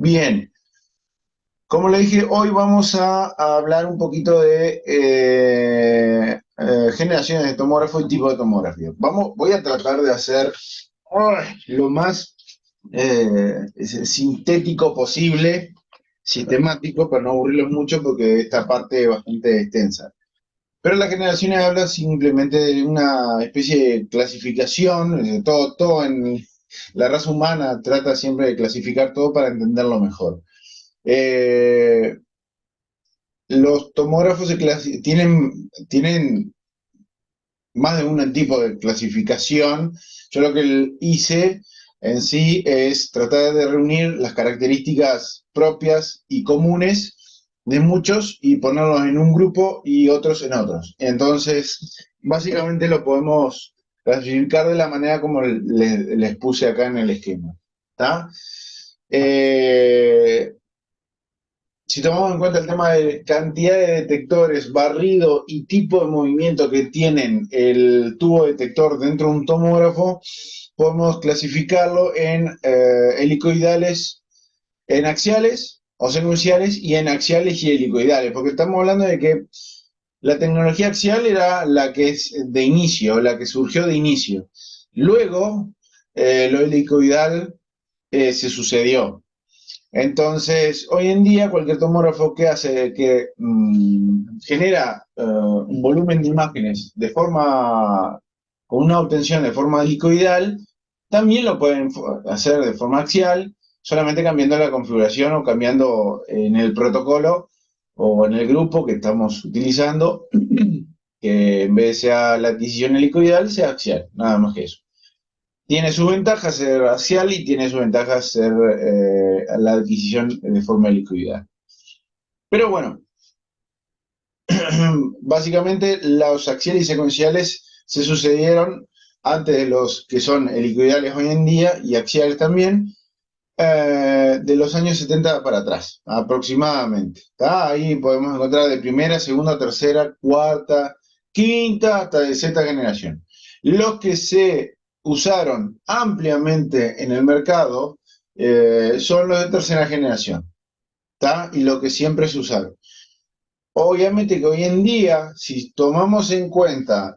Bien, como le dije, hoy vamos a hablar un poquito de generaciones de tomógrafo y tipo de tomografía. Voy a tratar de hacer lo más sintético posible, sistemático, para no aburrirlos mucho, porque esta parte es bastante extensa. Pero las generaciones habla simplemente de una especie de clasificación, todo en la raza humana trata siempre de clasificar todo para entenderlo mejor. Eh, los tomógrafos tienen más de un tipo de clasificación. Yo lo que hice en sí es tratar de reunir las características propias y comunes de muchos y ponerlos en un grupo y otros en otros. Entonces, básicamente lo podemos clasificar de la manera como les puse acá en el esquema. ¿Está? Eh, si tomamos en cuenta el tema de cantidad de detectores, barrido y tipo de movimiento que tienen el tubo detector dentro de un tomógrafo, podemos clasificarlo en helicoidales, en axiales o secuenciales y en axiales y helicoidales, porque estamos hablando de que la tecnología axial era la que es de inicio, la que surgió de inicio. Luego, lo helicoidal se sucedió. Entonces, hoy en día cualquier tomógrafo que hace que genera un volumen de imágenes de forma, con una obtención de forma helicoidal, también lo pueden hacer de forma axial, solamente cambiando la configuración o cambiando en el protocolo o en el grupo que estamos utilizando, que en vez de sea la adquisición helicoidal, sea axial, nada más que eso. Tiene su ventaja ser racial y tiene su ventaja ser la adquisición de forma de liquidez. Pero bueno, básicamente los axiales y secuenciales se sucedieron antes de los que son helicoidales hoy en día y axiales también, de los años 70 para atrás, aproximadamente. ¿Tá? Ahí podemos encontrar de primera, segunda, tercera, cuarta, quinta, hasta de sexta generación. Los que se usaron ampliamente en el mercado son los de tercera generación, ¿tá? Y lo que siempre se usaron. Obviamente que hoy en día, si tomamos en cuenta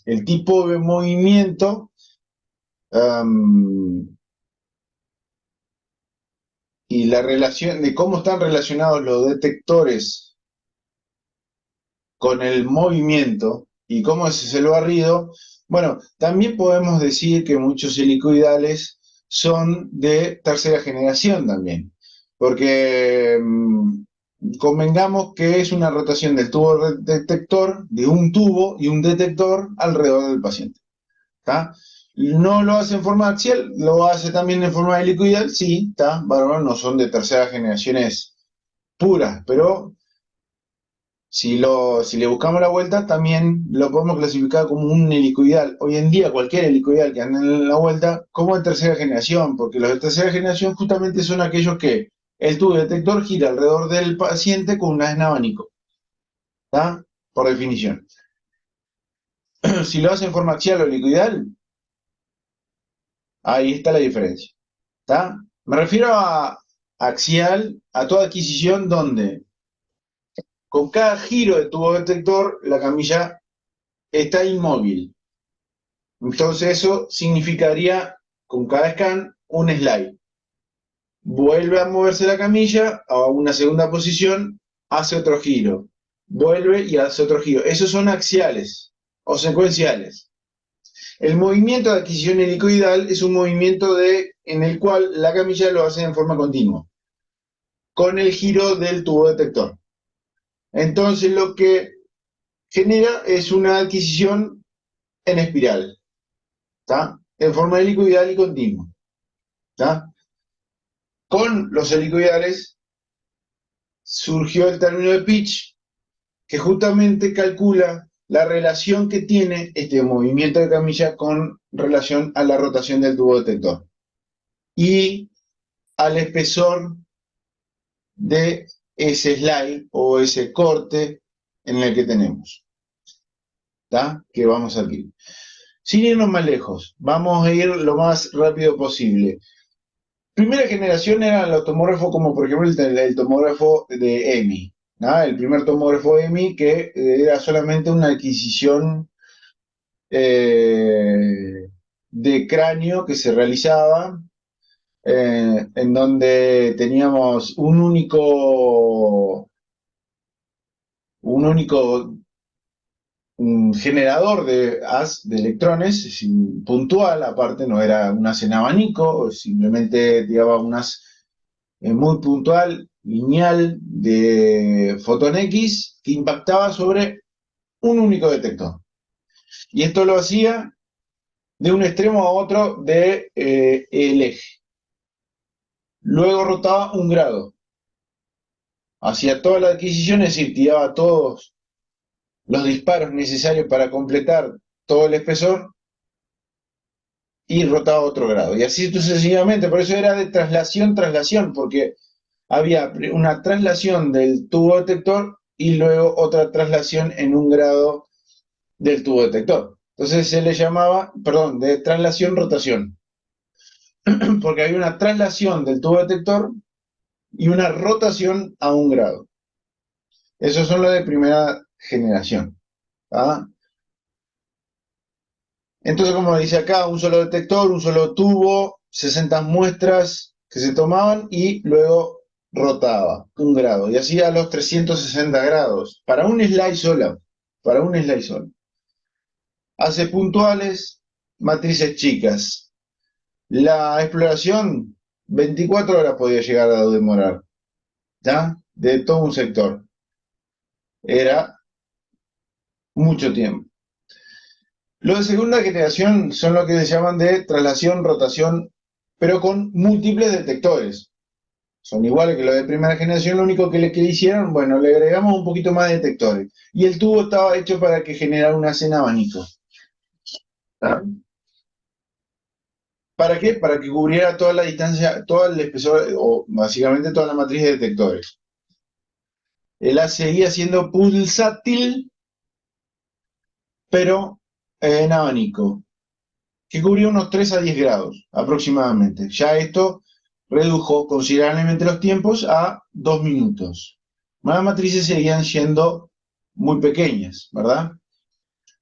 el tipo de movimiento, um, y la relación de cómo están relacionados los detectores con el movimiento y cómo es el barrido, bueno, también podemos decir que muchos helicoidales son de tercera generación también, porque convengamos que es una rotación del tubo detector, de un tubo y un detector alrededor del paciente. ¿Tá? No lo hace en forma axial, lo hace también en forma helicoidal, sí, está, bárbaro, no son de terceras generaciones puras, pero si le buscamos la vuelta, también lo podemos clasificar como un helicoidal. Hoy en día, cualquier helicoidal que ande en la vuelta, como de tercera generación, porque los de tercera generación justamente son aquellos que el tubo detector gira alrededor del paciente con un abanico, ¿tá? Por definición. Si lo hace en forma axial o helicoidal, ahí está la diferencia. ¿Tá? Me refiero a axial, a toda adquisición donde con cada giro de tubo detector la camilla está inmóvil. Entonces eso significaría con cada scan un slide. Vuelve a moverse la camilla a una segunda posición, hace otro giro. Vuelve y hace otro giro. Esos son axiales o secuenciales. El movimiento de adquisición helicoidal es un movimiento en el cual la camilla lo hace en forma continua, con el giro del tubo detector. Entonces lo que genera es una adquisición en espiral, ¿tá? En forma helicoidal y continua, ¿tá? Con los helicoidales surgió el término de pitch, que justamente calcula la relación que tiene este movimiento de camilla con relación a la rotación del tubo detector y al espesor de ese slide o ese corte en el que tenemos, ¿tá? Que vamos aquí. Sin irnos más lejos, vamos a ir lo más rápido posible. Primera generación era el automógrafo como por ejemplo el tomógrafo de EMI, ¿no? El primer tomógrafo EMI que era solamente una adquisición de cráneo que se realizaba en donde teníamos un único generador de haz de electrones puntual, aparte no era un haz en abanico, simplemente llevaba un haz muy puntual, lineal, de fotón X, que impactaba sobre un único detector. Y esto lo hacía de un extremo a otro del eje. Luego rotaba un grado, hacía toda la adquisición, es decir, tiraba todos los disparos necesarios para completar todo el espesor y rotaba otro grado. Y así sucesivamente, por eso era de traslación, porque había una traslación del tubo detector y luego otra traslación en un grado del tubo detector. Entonces se le llamaba, perdón, de traslación-rotación, porque había una traslación del tubo detector y una rotación a un grado. Esos son los de primera generación. ¿Ah? Entonces, como dice acá, un solo detector, un solo tubo, 60 muestras que se tomaban y luego rotaba un grado. Y así a los 360 grados. Para un slide sola. Para un slide solo. Hace puntuales, matrices chicas. La exploración, 24 horas podía llegar a demorar. ¿Ya? De todo un sector. Era mucho tiempo. Los de segunda generación son lo que se llaman de traslación, rotación, pero con múltiples detectores. Son iguales que los de primera generación, lo único que hicieron, bueno, le agregamos un poquito más de detectores. Y el tubo estaba hecho para que generara una escena abanico. ¿Tá? ¿Para qué? Para que cubriera toda la distancia, todo el espesor, o básicamente toda la matriz de detectores. El haz seguía siendo pulsátil, pero en abanico, que cubría unos 3 a 10 grados aproximadamente. Ya esto redujo considerablemente los tiempos a 2 minutos. Las matrices seguían siendo muy pequeñas, ¿verdad?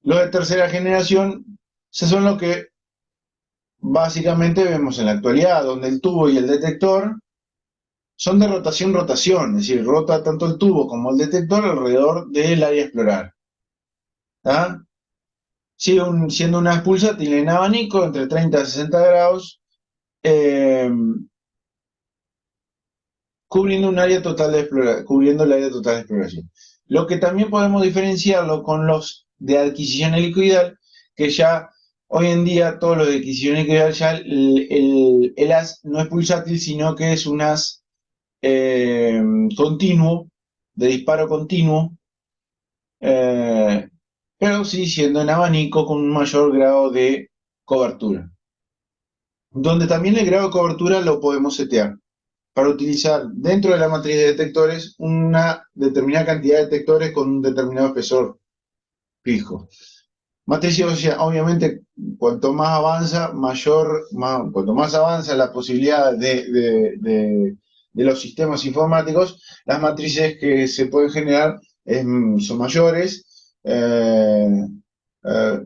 Los de tercera generación son los que básicamente vemos en la actualidad, donde el tubo y el detector son de rotación-rotación, es decir, rota tanto el tubo como el detector alrededor del área a explorar. ¿Tá? Sigue siendo una pulsátil en abanico entre 30 a 60 grados, eh, cubriendo un área total de cubriendo el área total de exploración. Lo que también podemos diferenciarlo con los de adquisición helicoidal, que ya hoy en día todos los de adquisición helicoidal ya el haz no es pulsátil, sino que es un haz eh, continuo, de disparo continuo, eh, pero sí siendo en abanico con un mayor grado de cobertura. Donde también el grado de cobertura lo podemos setear para utilizar dentro de la matriz de detectores una determinada cantidad de detectores con un determinado espesor fijo. Matriz, o sea, obviamente, cuanto más avanza, cuanto más avanza la posibilidad de los sistemas informáticos, las matrices que se pueden generar son mayores.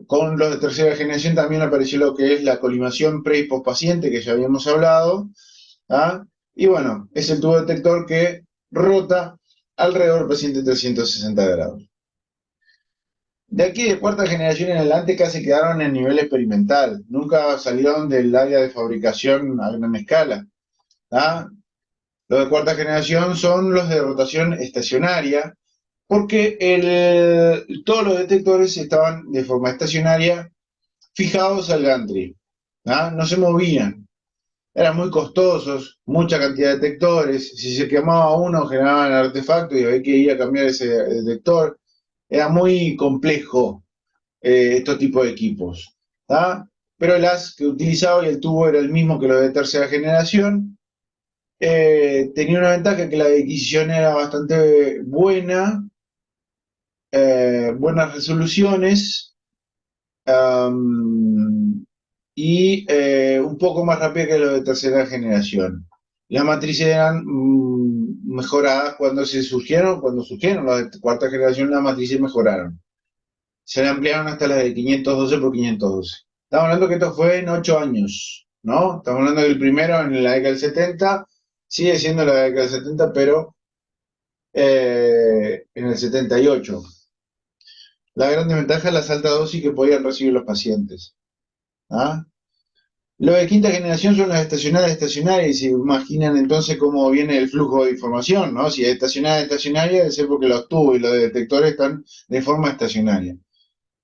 Con los de tercera generación también apareció lo que es la colimación pre y post paciente, que ya habíamos hablado. ¿Ah? Y bueno, es el tubo detector que rota alrededor del paciente 360 grados. De aquí de cuarta generación en adelante casi quedaron en nivel experimental, nunca salieron del área de fabricación a gran escala. ¿Ah? Los de cuarta generación son los de rotación estacionaria, porque todos los detectores estaban de forma estacionaria fijados al gantry. ¿Ah? No se movían. Eran muy costosos, mucha cantidad de detectores. Si se quemaba uno, generaban artefactos y había que ir a cambiar ese detector. Era muy complejo estos tipos de equipos. ¿Tá? Pero el haz que utilizaba y el tubo era el mismo que los de tercera generación. Tenía una ventaja que la adquisición era bastante buena, buenas resoluciones, un poco más rápida que los de tercera generación. Las matrices eran mejoradas cuando surgieron los de cuarta generación, las matrices mejoraron. Se le ampliaron hasta las de 512 por 512. Estamos hablando que esto fue en 8 años, ¿no? Estamos hablando del primero en la década del 70, sigue siendo la década del 70, pero en el 78. La gran desventaja es las altas dosis que podían recibir los pacientes. ¿Ah? Los de quinta generación son las estacionarias estacionarias, y se imaginan entonces cómo viene el flujo de información, ¿no? Si es estacionaria estacionaria, debe ser porque los tubos y los detectores están de forma estacionaria.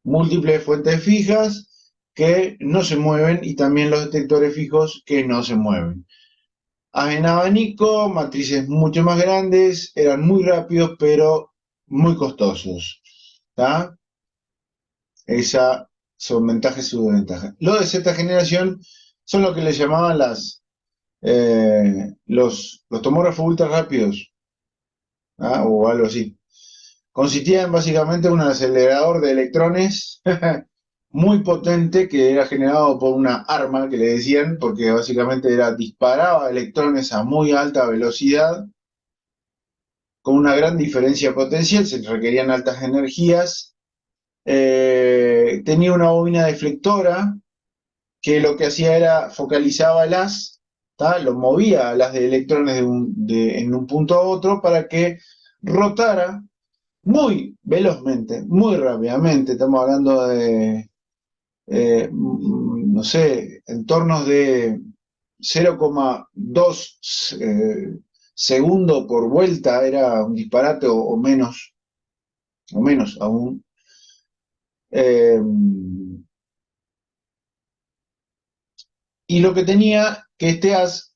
Múltiples fuentes fijas que no se mueven y también los detectores fijos que no se mueven. En abanico, matrices mucho más grandes, eran muy rápidos pero muy costosos. ¿Tá? Esas son ventajas y subventajas. Los de sexta generación son lo que le llamaban los tomógrafos ultra rápidos, ¿ah? O algo así. Consistía en básicamente un acelerador de electrones muy potente que era generado por una arma que le decían, porque básicamente disparaba electrones a muy alta velocidad, con una gran diferencia potencial, se requerían altas energías. Tenía una bobina deflectora que lo que hacía era focalizaba el haz, ¿tá? Lo movía a las de electrones en un punto a otro para que rotara muy velozmente, muy rápidamente. Estamos hablando de, no sé, entornos de 0,2 segundo por vuelta, era un disparate o menos aún. Eh, y lo que tenía que este haz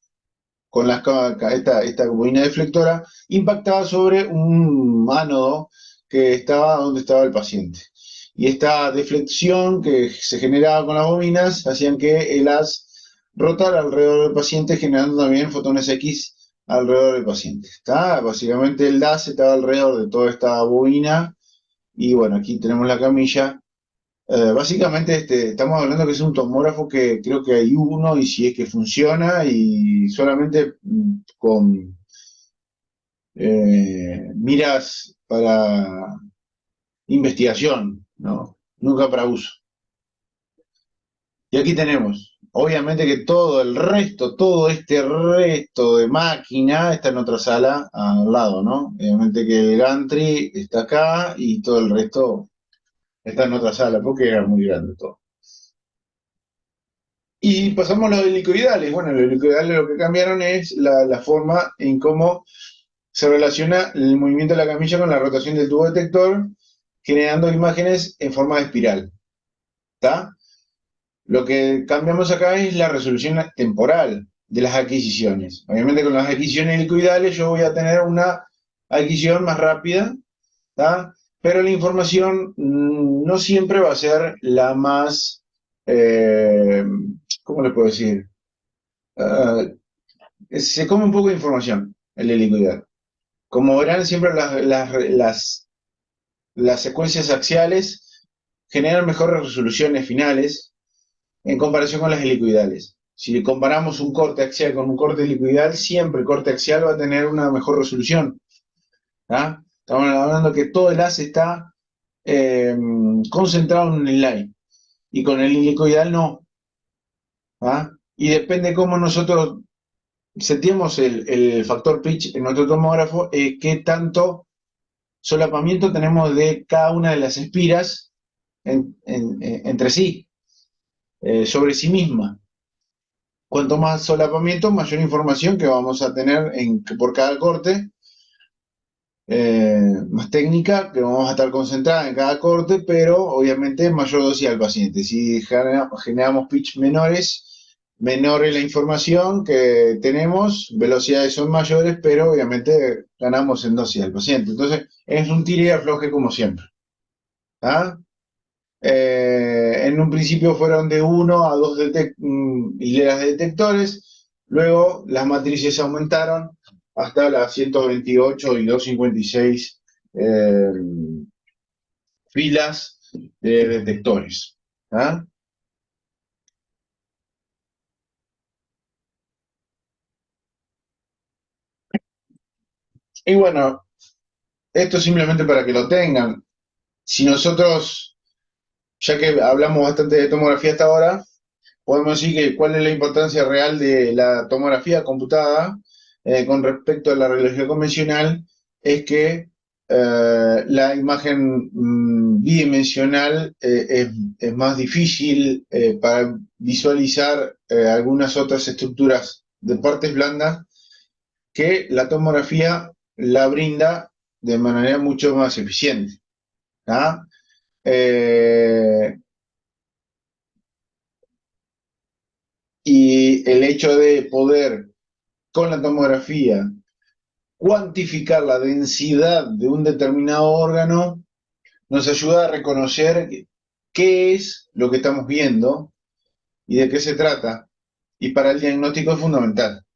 con esta bobina deflectora, impactaba sobre un ánodo que estaba donde estaba el paciente. Y esta deflexión que se generaba con las bobinas hacían que el haz rotara alrededor del paciente, generando también fotones X alrededor del paciente. ¿Está? Básicamente el haz estaba alrededor de toda esta bobina. Y bueno, aquí tenemos la camilla. Básicamente estamos hablando que es un tomógrafo que creo que hay uno y si es que funciona y solamente con miras para investigación, ¿no? Nunca para uso. Y aquí tenemos, obviamente que todo el resto, todo este resto de máquina está en otra sala al lado, ¿no? Obviamente que el gantry está acá y todo el resto está en otra sala porque era muy grande todo. Y pasamos a los helicoidales. Bueno, los helicoidales lo que cambiaron es la forma en cómo se relaciona el movimiento de la camilla con la rotación del tubo detector, generando imágenes en forma de espiral. ¿Está? Lo que cambiamos acá es la resolución temporal de las adquisiciones. Obviamente con las adquisiciones helicoidales yo voy a tener una adquisición más rápida, ¿está? Pero la información no siempre va a ser la más, eh, ¿cómo le puedo decir? Ah, se come un poco de información el helicoidal. Como verán, siempre las secuencias axiales generan mejores resoluciones finales en comparación con las helicoidales. Si comparamos un corte axial con un corte helicoidal, siempre el corte axial va a tener una mejor resolución. ¿Ah? Estamos hablando que todo el haz está concentrado en el line, y con el helicoidal no. ¿Ah? Y depende cómo nosotros seteemos el factor pitch en nuestro tomógrafo, qué tanto solapamiento tenemos de cada una de las espiras entre sí, sobre sí misma. Cuanto más solapamiento, mayor información que vamos a tener por cada corte, más técnica que vamos a estar concentrada en cada corte, pero obviamente mayor dosis al paciente. Si generamos pitch menores, menor es la información que tenemos, velocidades son mayores, pero obviamente ganamos en dosis al paciente. Entonces es un tire y afloje como siempre. ¿Ah? En un principio fueron de 1 a 2 hileras de detectores, luego las matrices aumentaron hasta las 128 y 256 filas de detectores. ¿Ah? Y bueno, esto simplemente para que lo tengan. Si nosotros, ya que hablamos bastante de tomografía hasta ahora, podemos decir que cuál es la importancia real de la tomografía computada con respecto a la radiología convencional, es que la imagen bidimensional es más difícil para visualizar algunas otras estructuras de partes blandas que la tomografía la brinda de manera mucho más eficiente. ¿Ah? Eh, y el hecho de poder con la tomografía cuantificar la densidad de un determinado órgano nos ayuda a reconocer qué es lo que estamos viendo y de qué se trata. Y para el diagnóstico es fundamental.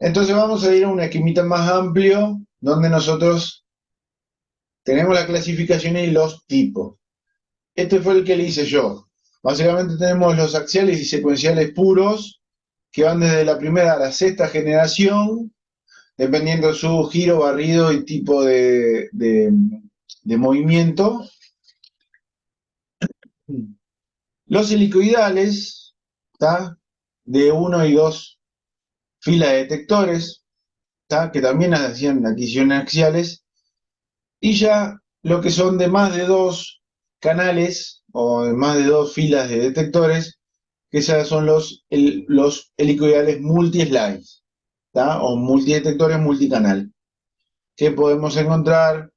Entonces vamos a ir a un esquemita más amplio donde nosotros tenemos las clasificaciones y los tipos. Este fue el que le hice yo. Básicamente tenemos los axiales y secuenciales puros que van desde la primera a la sexta generación, dependiendo su giro, barrido y tipo de movimiento. Los helicoidales, ¿tá? De uno y dos filas de detectores, ¿tá? Que también hacían adquisiciones axiales, y ya lo que son de más de dos canales o de más de dos filas de detectores, que esos son los helicoidales multi-slice, ¿tá? O multidetectores multicanal, que podemos encontrar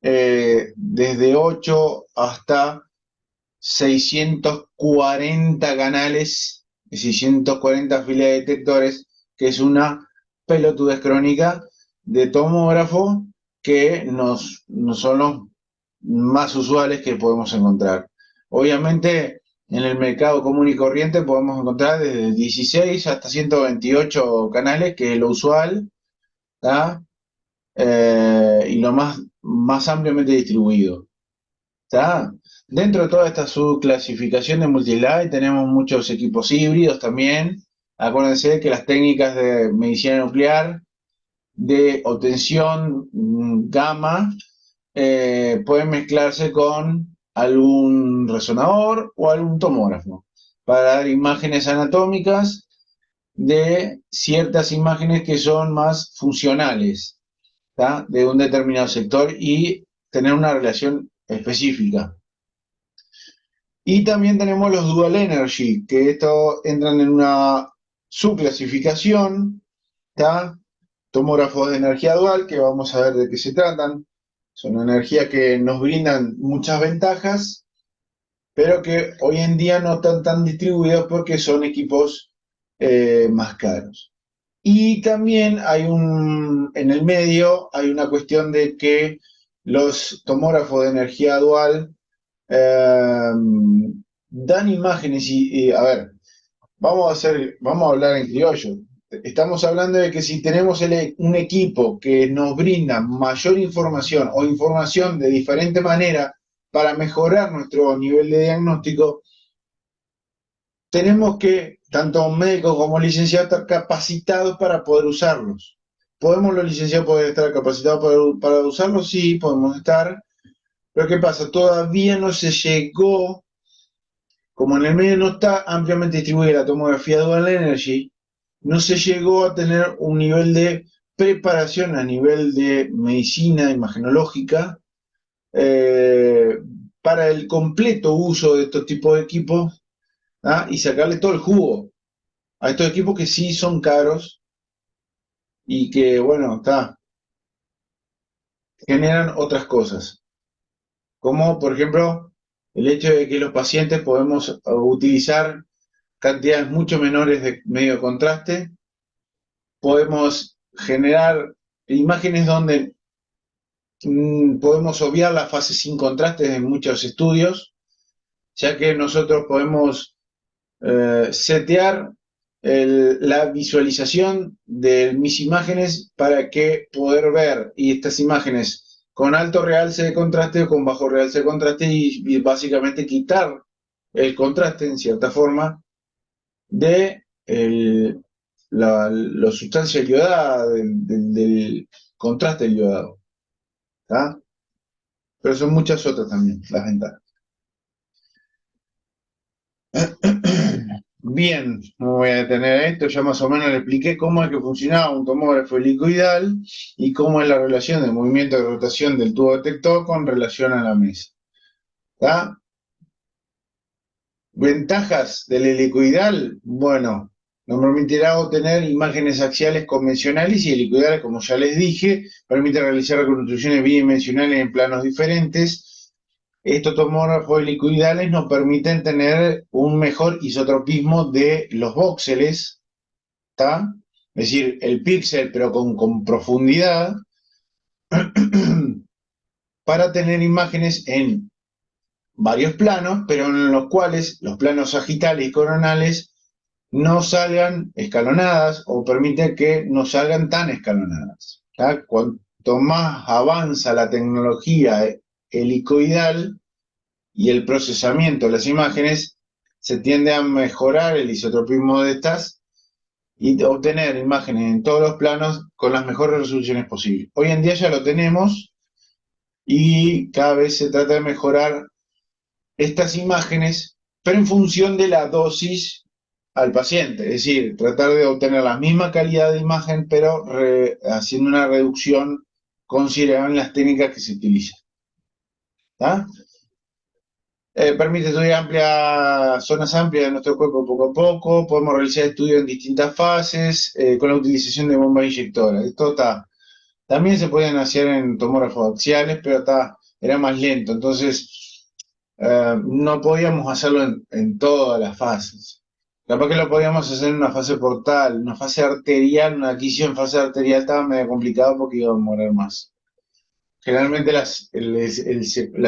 desde 8 hasta 640 canales, 640 filas de detectores, que es una pelotudez crónica de tomógrafo que no son los más usuales que podemos encontrar. Obviamente, en el mercado común y corriente podemos encontrar desde 16 hasta 128 canales, que es lo usual, ¿tá? Y lo más ampliamente distribuido. ¿Está? Dentro de toda esta subclasificación de multilight tenemos muchos equipos híbridos también. Acuérdense que las técnicas de medicina nuclear de obtención gamma pueden mezclarse con algún resonador o algún tomógrafo para dar imágenes anatómicas de ciertas imágenes que son más funcionales, ¿tá? De un determinado sector y tener una relación específica. Y también tenemos los Dual Energy, que estos entran en una subclasificación, ¿tá? Tomógrafos de energía dual, que vamos a ver de qué se tratan. Son energías que nos brindan muchas ventajas, pero que hoy en día no están tan distribuidos porque son equipos más caros. Y también en el medio hay una cuestión de que los tomógrafos de energía dual eh, dan imágenes a ver, vamos a hablar en criollo. Estamos hablando de que si tenemos un equipo que nos brinda mayor información o información de diferente manera para mejorar nuestro nivel de diagnóstico, tenemos que, tanto médicos como licenciados, estar capacitados para poder usarlos. ¿Podemos los licenciados poder estar capacitados para usarlos? Sí, podemos estar. Pero ¿qué pasa? Todavía no se llegó, como en el medio no está ampliamente distribuida la tomografía Dual Energy, no se llegó a tener un nivel de preparación a nivel de medicina imagenológica eh, para el completo uso de estos tipos de equipos, ¿ah? Y sacarle todo el jugo a estos equipos que sí son caros y que, bueno, generan otras cosas, como por ejemplo el hecho de que los pacientes podemos utilizar cantidades mucho menores de medio de contraste, podemos generar imágenes donde podemos obviar la fase sin contraste en muchos estudios, ya que nosotros podemos setear la visualización de mis imágenes para que poder ver, y estas imágenes con alto realce de contraste o con bajo realce de contraste y básicamente quitar el contraste, en cierta forma, de la sustancia iodada, del contraste del iodado. ¿Tá? Pero son muchas otras también las ventajas. Bien, no voy a detener esto, ya más o menos le expliqué cómo es que funcionaba un tomógrafo helicoidal y cómo es la relación del movimiento de rotación del tubo detector con relación a la mesa. ¿Tá? Ventajas del helicoidal, bueno, nos permitirá obtener imágenes axiales convencionales y helicoidales, como ya les dije, permite realizar reconstrucciones bidimensionales en planos diferentes. Estos tomógrafos helicoidales nos permiten tener un mejor isotropismo de los voxeles, ¿tá? Es decir, el píxel, pero con profundidad, para tener imágenes en varios planos, pero en los cuales los planos sagitales y coronales no salgan escalonadas o permite que no salgan tan escalonadas. ¿Tá? Cuanto más avanza la tecnología helicoidal y el procesamiento de las imágenes, se tiende a mejorar el isotropismo de estas y obtener imágenes en todos los planos con las mejores resoluciones posibles. Hoy en día ya lo tenemos y cada vez se trata de mejorar estas imágenes, pero en función de la dosis al paciente, es decir, tratar de obtener la misma calidad de imagen, pero haciendo una reducción considerable en las técnicas que se utilizan. ¿Tá? Permite estudiar zonas amplias de nuestro cuerpo poco a poco, podemos realizar estudios en distintas fases con la utilización de bombas inyectoras. Esto está. También se pueden hacer en tomógrafos axiales, pero era más lento, entonces no podíamos hacerlo en todas las fases. Capaz que lo podíamos hacer en una fase portal, una fase arterial, una adquisición en fase arterial estaba medio complicado porque iba a demorar más. Generalmente las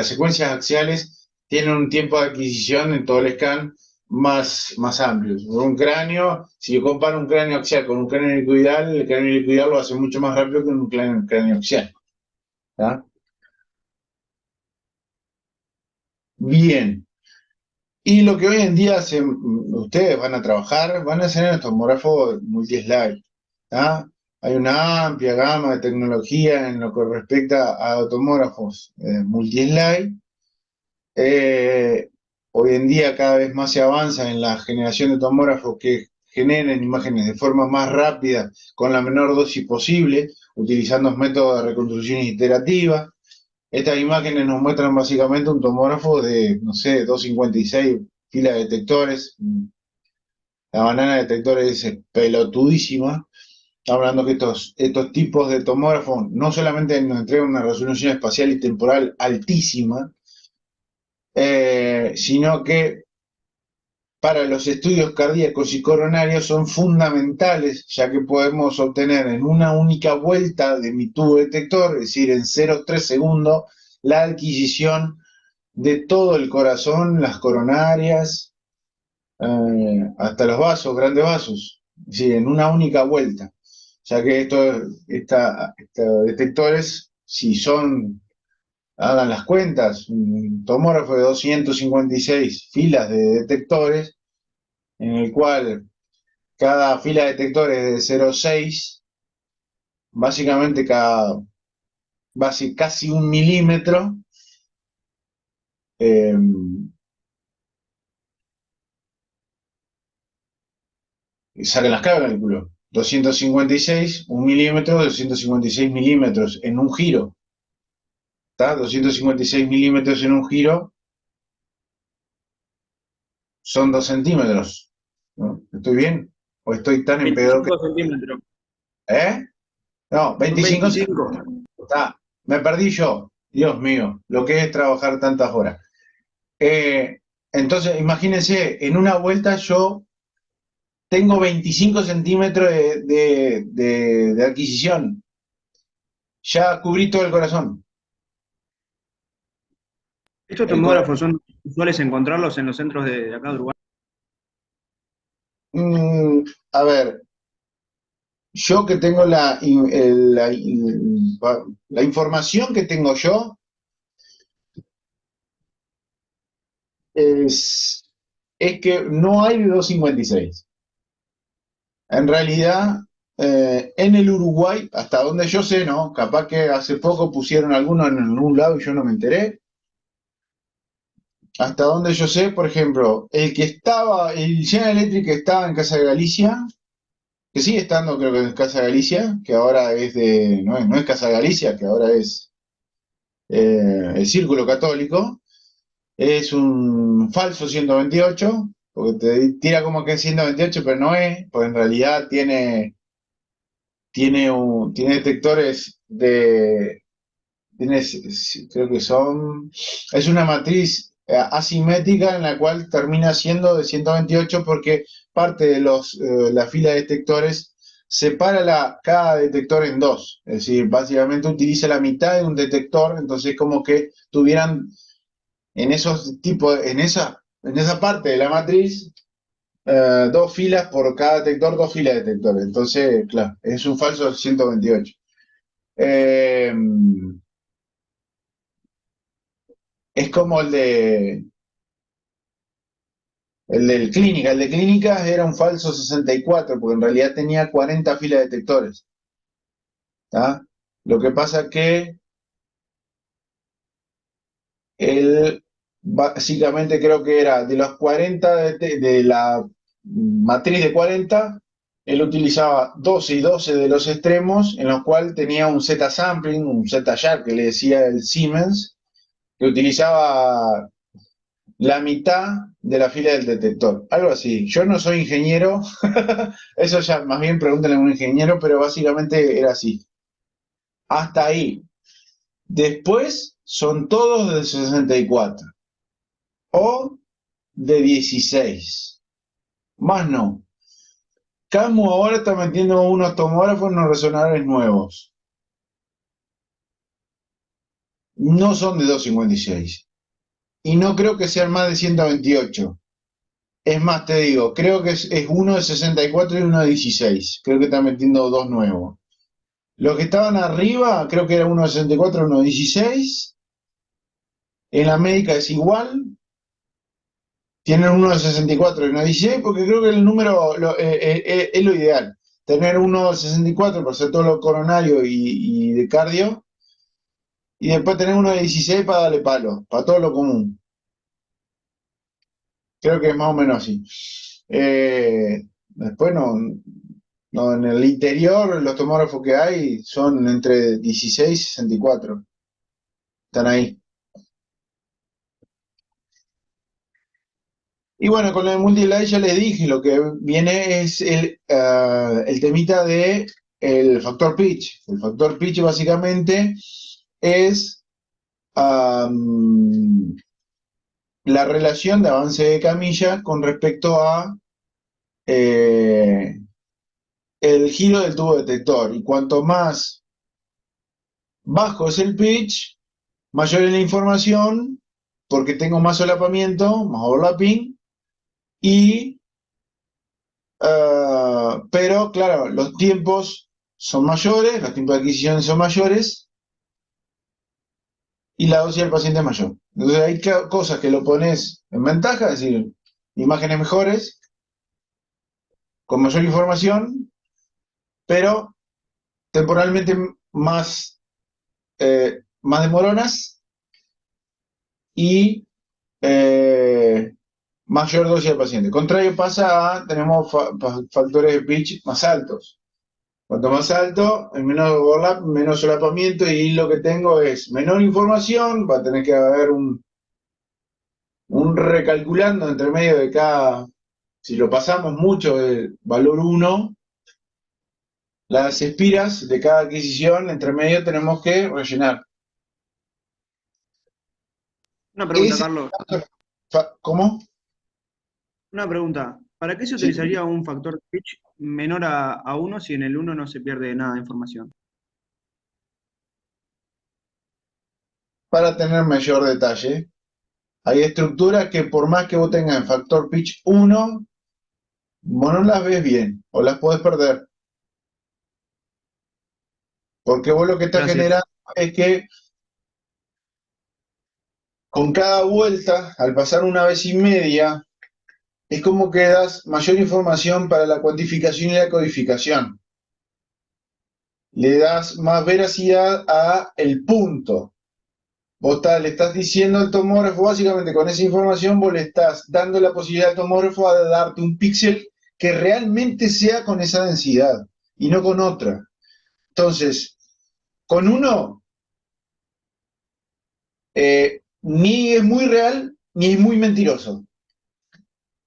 secuencias axiales tienen un tiempo de adquisición en todo el scan más amplio. Un cráneo, si yo comparo un cráneo axial con un cráneo helicoidal, el cráneo helicoidal lo hace mucho más rápido que un cráneo axial. ¿Tá? Bien. Y lo que hoy en día ustedes van a trabajar, van a hacer en el tomógrafo multi-slide. ¿Tá? Hay una amplia gama de tecnología en lo que respecta a tomógrafos multi-slide. Hoy en día cada vez más se avanza en la generación de tomógrafos que generen imágenes de forma más rápida, con la menor dosis posible, utilizando métodos de reconstrucción iterativa. Estas imágenes nos muestran básicamente un tomógrafo de, no sé, 256 filas de detectores. La banana de detectores es pelotudísima. Estamos hablando que estos tipos de tomógrafos no solamente nos entregan una resolución espacial y temporal altísima, sino que para los estudios cardíacos y coronarios son fundamentales, ya que podemos obtener en una única vuelta de mi tubo detector, es decir, en 0,3 segundos, la adquisición de todo el corazón, las coronarias, hasta los vasos, grandes vasos, es decir, en una única vuelta. Ya que estos detectores, si son, hagan las cuentas, un tomógrafo de 256 filas de detectores, en el cual cada fila de detectores es de 0,6, básicamente casi 1 milímetro, eh, saquen las cálculos, 256, 1 milímetro, 256 milímetros en un giro, ¿tá? 256 milímetros en un giro son 2 centímetros, ¿no? ¿Estoy bien? ¿O estoy tan en pedo que... 25 centímetros. ¿Eh? No, Son 25 25. centímetros. Está, me perdí yo. Dios mío, lo que es trabajar tantas horas. Entonces, imagínense, en una vuelta yo tengo 25 centímetros de adquisición. Ya cubrí todo el corazón. Estos El cora- tomógrafos son usuales encontrarlos en los centros de acá de Uruguay. a ver, yo que tengo la información que tengo yo es, es que no hay de 256. En realidad, en el Uruguay, hasta donde yo sé, ¿no? Capaz que hace poco pusieron alguno en algún lado y yo no me enteré. Hasta donde yo sé, por ejemplo, el General Electric que estaba en Casa de Galicia, que sigue estando creo que en Casa de Galicia, que ahora es no es Casa de Galicia, que ahora es el Círculo Católico, es un falso 128, porque te tira como que es 128, pero no es, porque en realidad tiene detectores creo que es una matriz asimétrica en la cual termina siendo de 128 porque parte de la fila de detectores separa cada detector en dos. Es decir, básicamente utiliza la mitad de un detector, entonces como que tuvieran en esos tipos, en esa parte de la matriz, dos filas por cada detector, dos filas de detectores. Entonces, claro, es un falso 128. Eh, es como el de clínicas era un falso 64, porque en realidad tenía 40 filas de detectores. ¿Tá? Lo que pasa que él básicamente creo que era de los 40 de la matriz de 40, él utilizaba 12 y 12 de los extremos, en los cuales tenía un Z-sampling, un Z-sharp que le decía el Siemens, que utilizaba la mitad de la fila del detector, algo así. Yo no soy ingeniero, eso ya más bien pregúntale a un ingeniero, pero básicamente era así. Hasta ahí. Después son todos de 64 o de 16. Más no. Camu ahora está metiendo unos tomógrafos, unos resonadores nuevos. No son de 256. Y no creo que sean más de 128. Es más, te digo, creo que es uno de 64 y uno de 16. Creo que está metiendo dos nuevos. Los que estaban arriba, creo que era uno de 64 y uno de 16. En la médica es igual. Tienen uno de 64 y uno de 16 porque creo que el número es lo ideal. Tener uno de 64 para hacer todo lo coronario y de cardio. Y después tener uno de 16 para darle palo, para todo lo común. Creo que es más o menos así. Después no, en el interior los tomógrafos que hay son entre 16 y 64. Están ahí. Y bueno, con el multi-slide ya les dije, lo que viene es el temita de el factor pitch. El factor pitch básicamente es la relación de avance de camilla con respecto a eh, el giro del tubo detector. Y cuanto más bajo es el pitch, mayor es la información, porque tengo más solapamiento, más overlapping, y pero claro, los tiempos son mayores, los tiempos de adquisición son mayores y la dosis del paciente es mayor. Entonces hay cosas que lo pones en ventaja, es decir, imágenes mejores, con mayor información, pero temporalmente más demoronas y mayor dosis del paciente. Contrario pasa tenemos factores de pitch más altos. Cuanto más alto, el menor overlap, menos solapamiento y lo que tengo es menor información, va a tener que haber un recalculando entre medio de cada, si lo pasamos mucho del valor uno, las espiras de cada adquisición entre medio tenemos que rellenar. Una pregunta, Ese, Carlos. ¿cómo? Una pregunta. ¿Para qué se Sí, utilizaría un factor pitch menor a 1 si en el uno no se pierde nada de información? para tener mayor detalle. Hay estructuras que por más que vos tengas en factor pitch 1, vos no las ves bien o las podés perder. Porque vos lo que estás Gracias. generando es que con cada vuelta, al pasar una vez y media, es como que das mayor información para la cuantificación y la codificación. Le das más veracidad a el punto. Le estás diciendo al tomógrafo, básicamente con esa información, vos le estás dando la posibilidad al tomógrafo de darte un píxel que realmente sea con esa densidad y no con otra. Entonces, con uno, ni es muy real ni es muy mentiroso.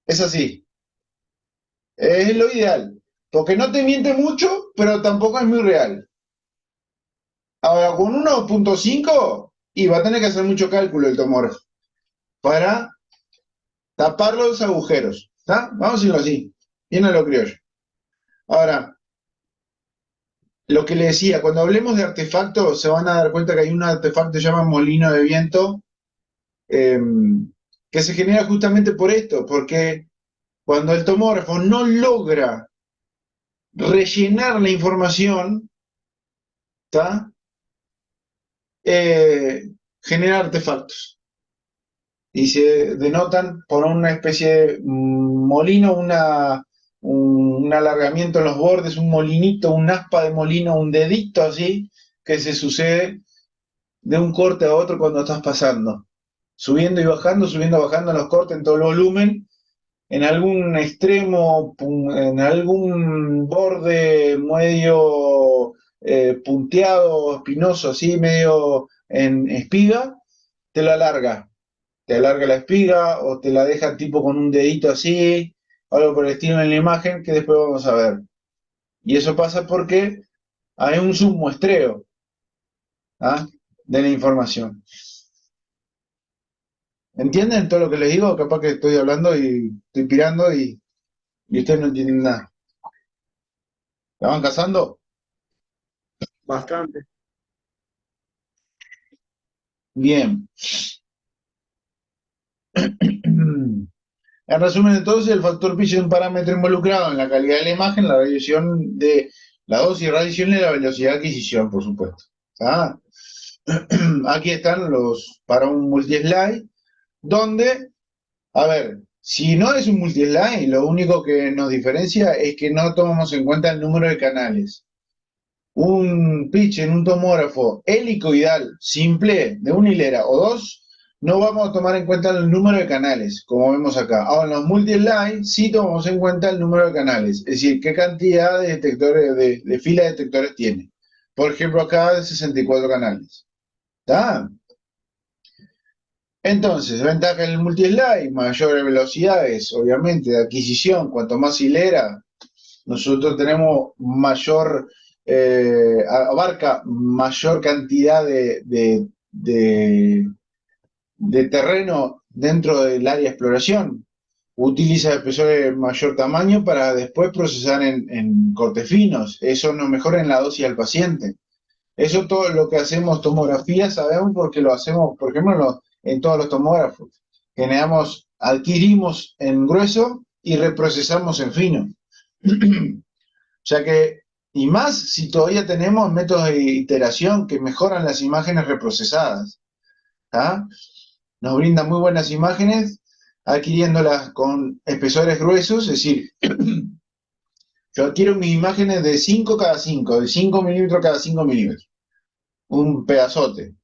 Es así. Es lo ideal. Porque no te miente mucho, pero tampoco es muy real. Ahora, con 1.5, y va a tener que hacer mucho cálculo el tomógrafo para tapar los agujeros. ¿Está? Vamos a decirlo así. Bien a lo criollo. Ahora, lo que le decía, cuando hablemos de artefactos, se van a dar cuenta que hay un artefacto que se llama molino de viento, eh, que se genera justamente por esto, porque cuando el tomógrafo no logra rellenar la información, ¿está? Eh, genera artefactos y se denotan por una especie de molino, un alargamiento en los bordes, un molinito, un aspa de molino, un dedito así, que se sucede de un corte a otro cuando estás pasando, subiendo y bajando en los cortes en todo el volumen, en algún extremo, en algún borde medio punteado, espinoso, así, medio en espiga, te lo alarga. Te alarga la espiga o te la deja tipo con un dedito así, algo por el estilo en la imagen que después vamos a ver. Y eso pasa porque hay un submuestreo, ¿ah? De la información. ¿Entienden todo lo que les digo? Capaz que estoy hablando y estoy pirando y ustedes no entienden nada. ¿La van cazando? Bastante. Bien. En resumen, entonces, el factor pitch es un parámetro involucrado en la calidad de la imagen, la radiación de la dosis de radiación y la velocidad de adquisición, por supuesto. ¿Ah? Aquí están los para un multi-slide, donde, a ver, si no es un multi-slide, lo único que nos diferencia es que no tomamos en cuenta el número de canales. Un pitch en un tomógrafo helicoidal simple de una hilera o dos, no vamos a tomar en cuenta el número de canales, como vemos acá. Ahora, en los multi-slide sí tomamos en cuenta el número de canales, es decir, qué cantidad de detectores, de fila de detectores tiene. Por ejemplo, acá de 64 canales. ¿Está? Entonces, ventaja en el multi-slide, mayores velocidades, obviamente, de adquisición. Cuanto más hilera, nosotros tenemos mayor, abarca mayor cantidad de terreno dentro del área de exploración. Utiliza espesores de mayor tamaño para después procesar en cortes finos. Eso nos mejora en la dosis al paciente. Eso todo lo que hacemos tomografía sabemos porque lo hacemos, por ejemplo, en todos los tomógrafos. Generamos, adquirimos en grueso y reprocesamos en fino. O sea que, y más si todavía tenemos métodos de iteración que mejoran las imágenes reprocesadas. ¿Tá? Nos brindan muy buenas imágenes adquiriéndolas con espesores gruesos, es decir, yo adquiero mis imágenes de 5 cada 5, de 5 milímetros cada 5 milímetros, un pedazote.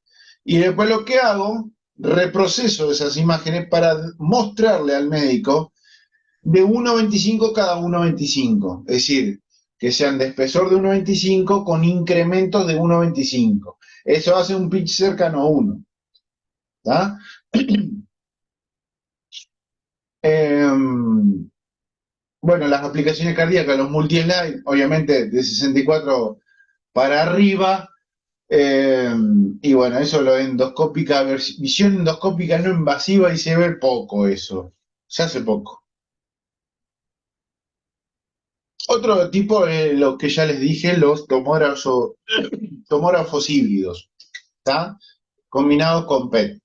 Y después lo que hago, reproceso esas imágenes para mostrarle al médico de 1,25 cada 1,25. Es decir, que sean de espesor de 1,25 con incrementos de 1,25. Eso hace un pitch cercano a 1. ¿Tá? Bueno, las aplicaciones cardíacas, los multi-slide, obviamente de 64 para arriba. Eh, y bueno, eso lo endoscópica, visión endoscópica no invasiva y se ve poco eso. Se hace poco. Otro tipo es lo que ya les dije, los tomógrafos híbridos, ¿está? Combinados con PET.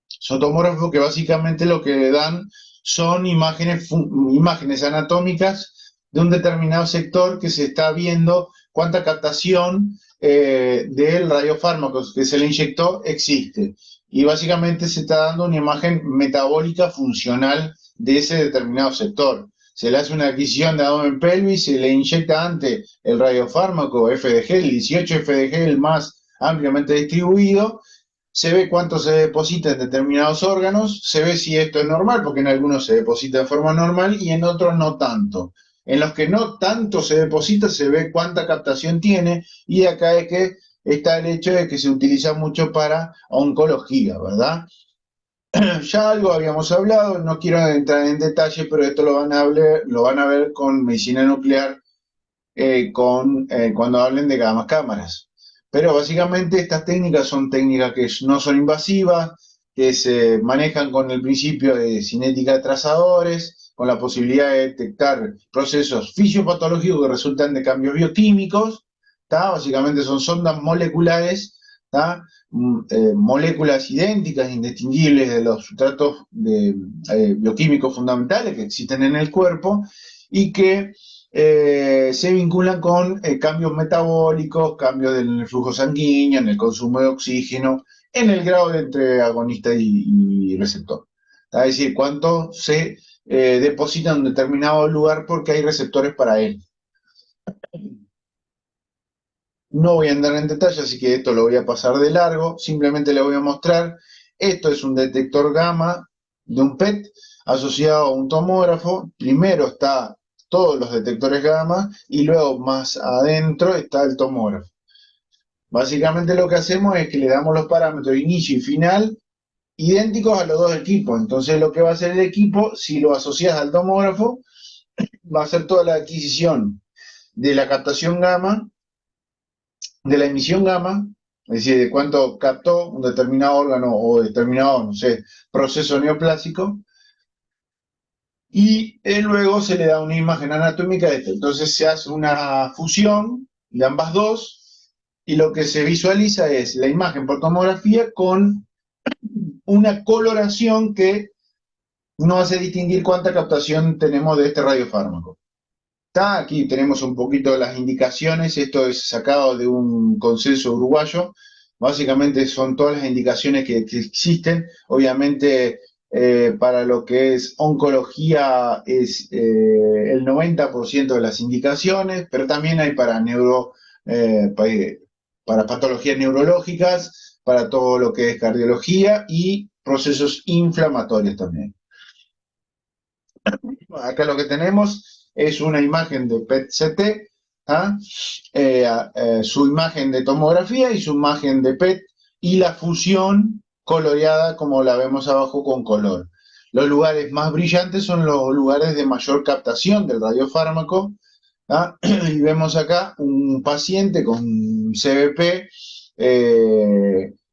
Son tomógrafos que básicamente lo que le dan son imágenes anatómicas de un determinado sector que se está viendo cuánta captación del radiofármaco que se le inyectó existe. Y básicamente se está dando una imagen metabólica funcional de ese determinado sector. Se le hace una adquisición de abdomen pelvis, se le inyecta antes el radiofármaco FDG, el 18 FDG, el más ampliamente distribuido, se ve cuánto se deposita en determinados órganos, se ve si esto es normal, porque en algunos se deposita de forma normal y en otros no tanto. En los que no tanto se deposita, se ve cuánta captación tiene, y acá es que está el hecho de que se utiliza mucho para oncología, ¿verdad? Ya algo habíamos hablado, no quiero entrar en detalle, pero esto lo van a ver con medicina nuclear, cuando hablen de gamas cámaras. Pero básicamente estas técnicas son técnicas que no son invasivas, que se manejan con el principio de cinética de trazadores, con la posibilidad de detectar procesos fisiopatológicos que resultan de cambios bioquímicos. ¿Tá? Básicamente son sondas moleculares, ¿tá? Moléculas idénticas, indistinguibles de los sustratos bioquímicos fundamentales que existen en el cuerpo y que se vinculan con cambios metabólicos, cambios en el flujo sanguíneo, en el consumo de oxígeno, en el grado de entre agonista y receptor. Es decir, cuánto se deposita en un determinado lugar porque hay receptores para él. No voy a andar en detalle, así que esto lo voy a pasar de largo. Simplemente le voy a mostrar. Esto es un detector gamma de un PET asociado a un tomógrafo. Primero está todos los detectores gamma y luego más adentro está el tomógrafo. Básicamente lo que hacemos es que le damos los parámetros de inicio y final idénticos a los dos equipos. Entonces lo que va a hacer el equipo, si lo asocias al tomógrafo, va a hacer toda la adquisición de la captación gamma, de la emisión gamma, es decir, de cuánto captó un determinado órgano o determinado, no sé, proceso neoplásico, y luego se le da una imagen anatómica de esto. Entonces se hace una fusión de ambas dos, y lo que se visualiza es la imagen por tomografía con una coloración que no hace distinguir cuánta captación tenemos de este radiofármaco. Aquí tenemos un poquito de las indicaciones, esto es sacado de un consenso uruguayo, básicamente son todas las indicaciones que existen, obviamente para lo que es oncología es el 90% de las indicaciones, pero también hay eh, para patologías neurológicas, para todo lo que es cardiología y procesos inflamatorios también. Acá lo que tenemos es una imagen de PET-CT, ¿ah? Su imagen de tomografía y su imagen de PET y la fusión coloreada como la vemos abajo con color. Los lugares más brillantes son los lugares de mayor captación del radiofármaco, ¿ah? Y vemos acá un paciente con CBP,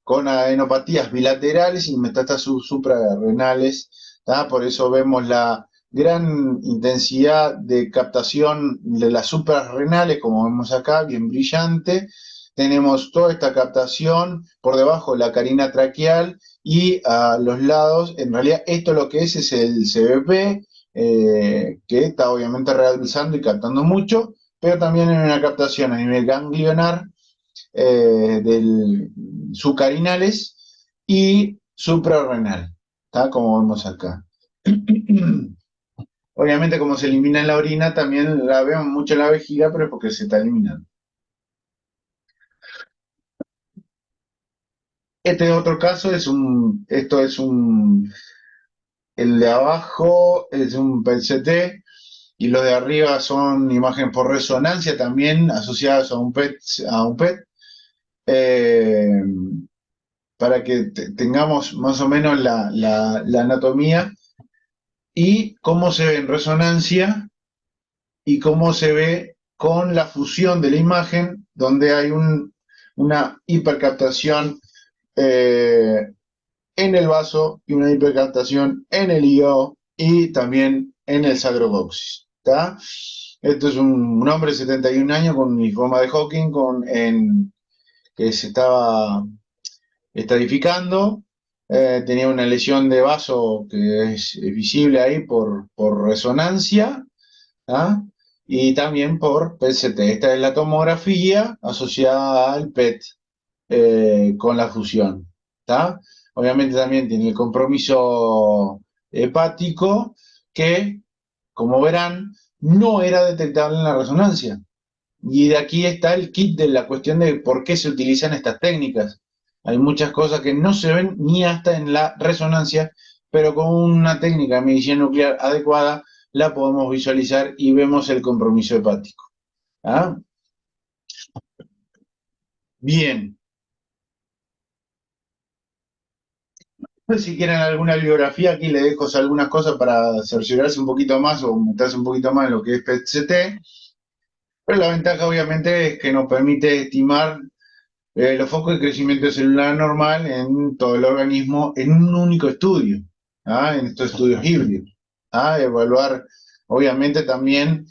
con adenopatías bilaterales y metástasis suprarrenales, ¿tá? Por eso vemos la gran intensidad de captación de las suprarrenales, como vemos acá, bien brillante. Tenemos toda esta captación por debajo de la carina traqueal y a los lados, en realidad esto lo que es el CBP, que está obviamente realizando y captando mucho, pero también en una captación a nivel ganglionar del sucarinales y suprarrenal, ¿tá? Como vemos acá. Obviamente, como se elimina en la orina, también la vemos mucho en la vejiga, pero es porque se está eliminando. Este otro caso el de abajo es un PET-CT y los de arriba son imagen por resonancia también asociadas a un PET, eh, para que tengamos más o menos la anatomía y cómo se ve en resonancia y cómo se ve con la fusión de la imagen, donde hay una hipercaptación en el vaso y una hipercaptación en el hígado y también en el sacrocoxis. ¿Tá? Esto es un hombre de 71 años con linfoma de Hodgkin que se estaba estadificando, tenía una lesión de vaso que es visible ahí por resonancia, ¿tá? y también por PET-CT. Esta es la tomografía asociada al PET con la fusión. ¿Tá? Obviamente también tiene el compromiso hepático que, como verán, no era detectable en la resonancia. Y de aquí está el kit de la cuestión de por qué se utilizan estas técnicas. Hay muchas cosas que no se ven ni hasta en la resonancia, pero con una técnica de medicina nuclear adecuada la podemos visualizar y vemos el compromiso hepático. ¿Ah? Bien. Pues si quieren alguna bibliografía, aquí les dejo algunas cosas para cerciorarse un poquito más o meterse un poquito más en lo que es PET-CT. Pero la ventaja obviamente es que nos permite estimar los focos de crecimiento celular normal en todo el organismo en un único estudio, ¿ah? En estos estudios híbridos. ¿Ah? Evaluar obviamente también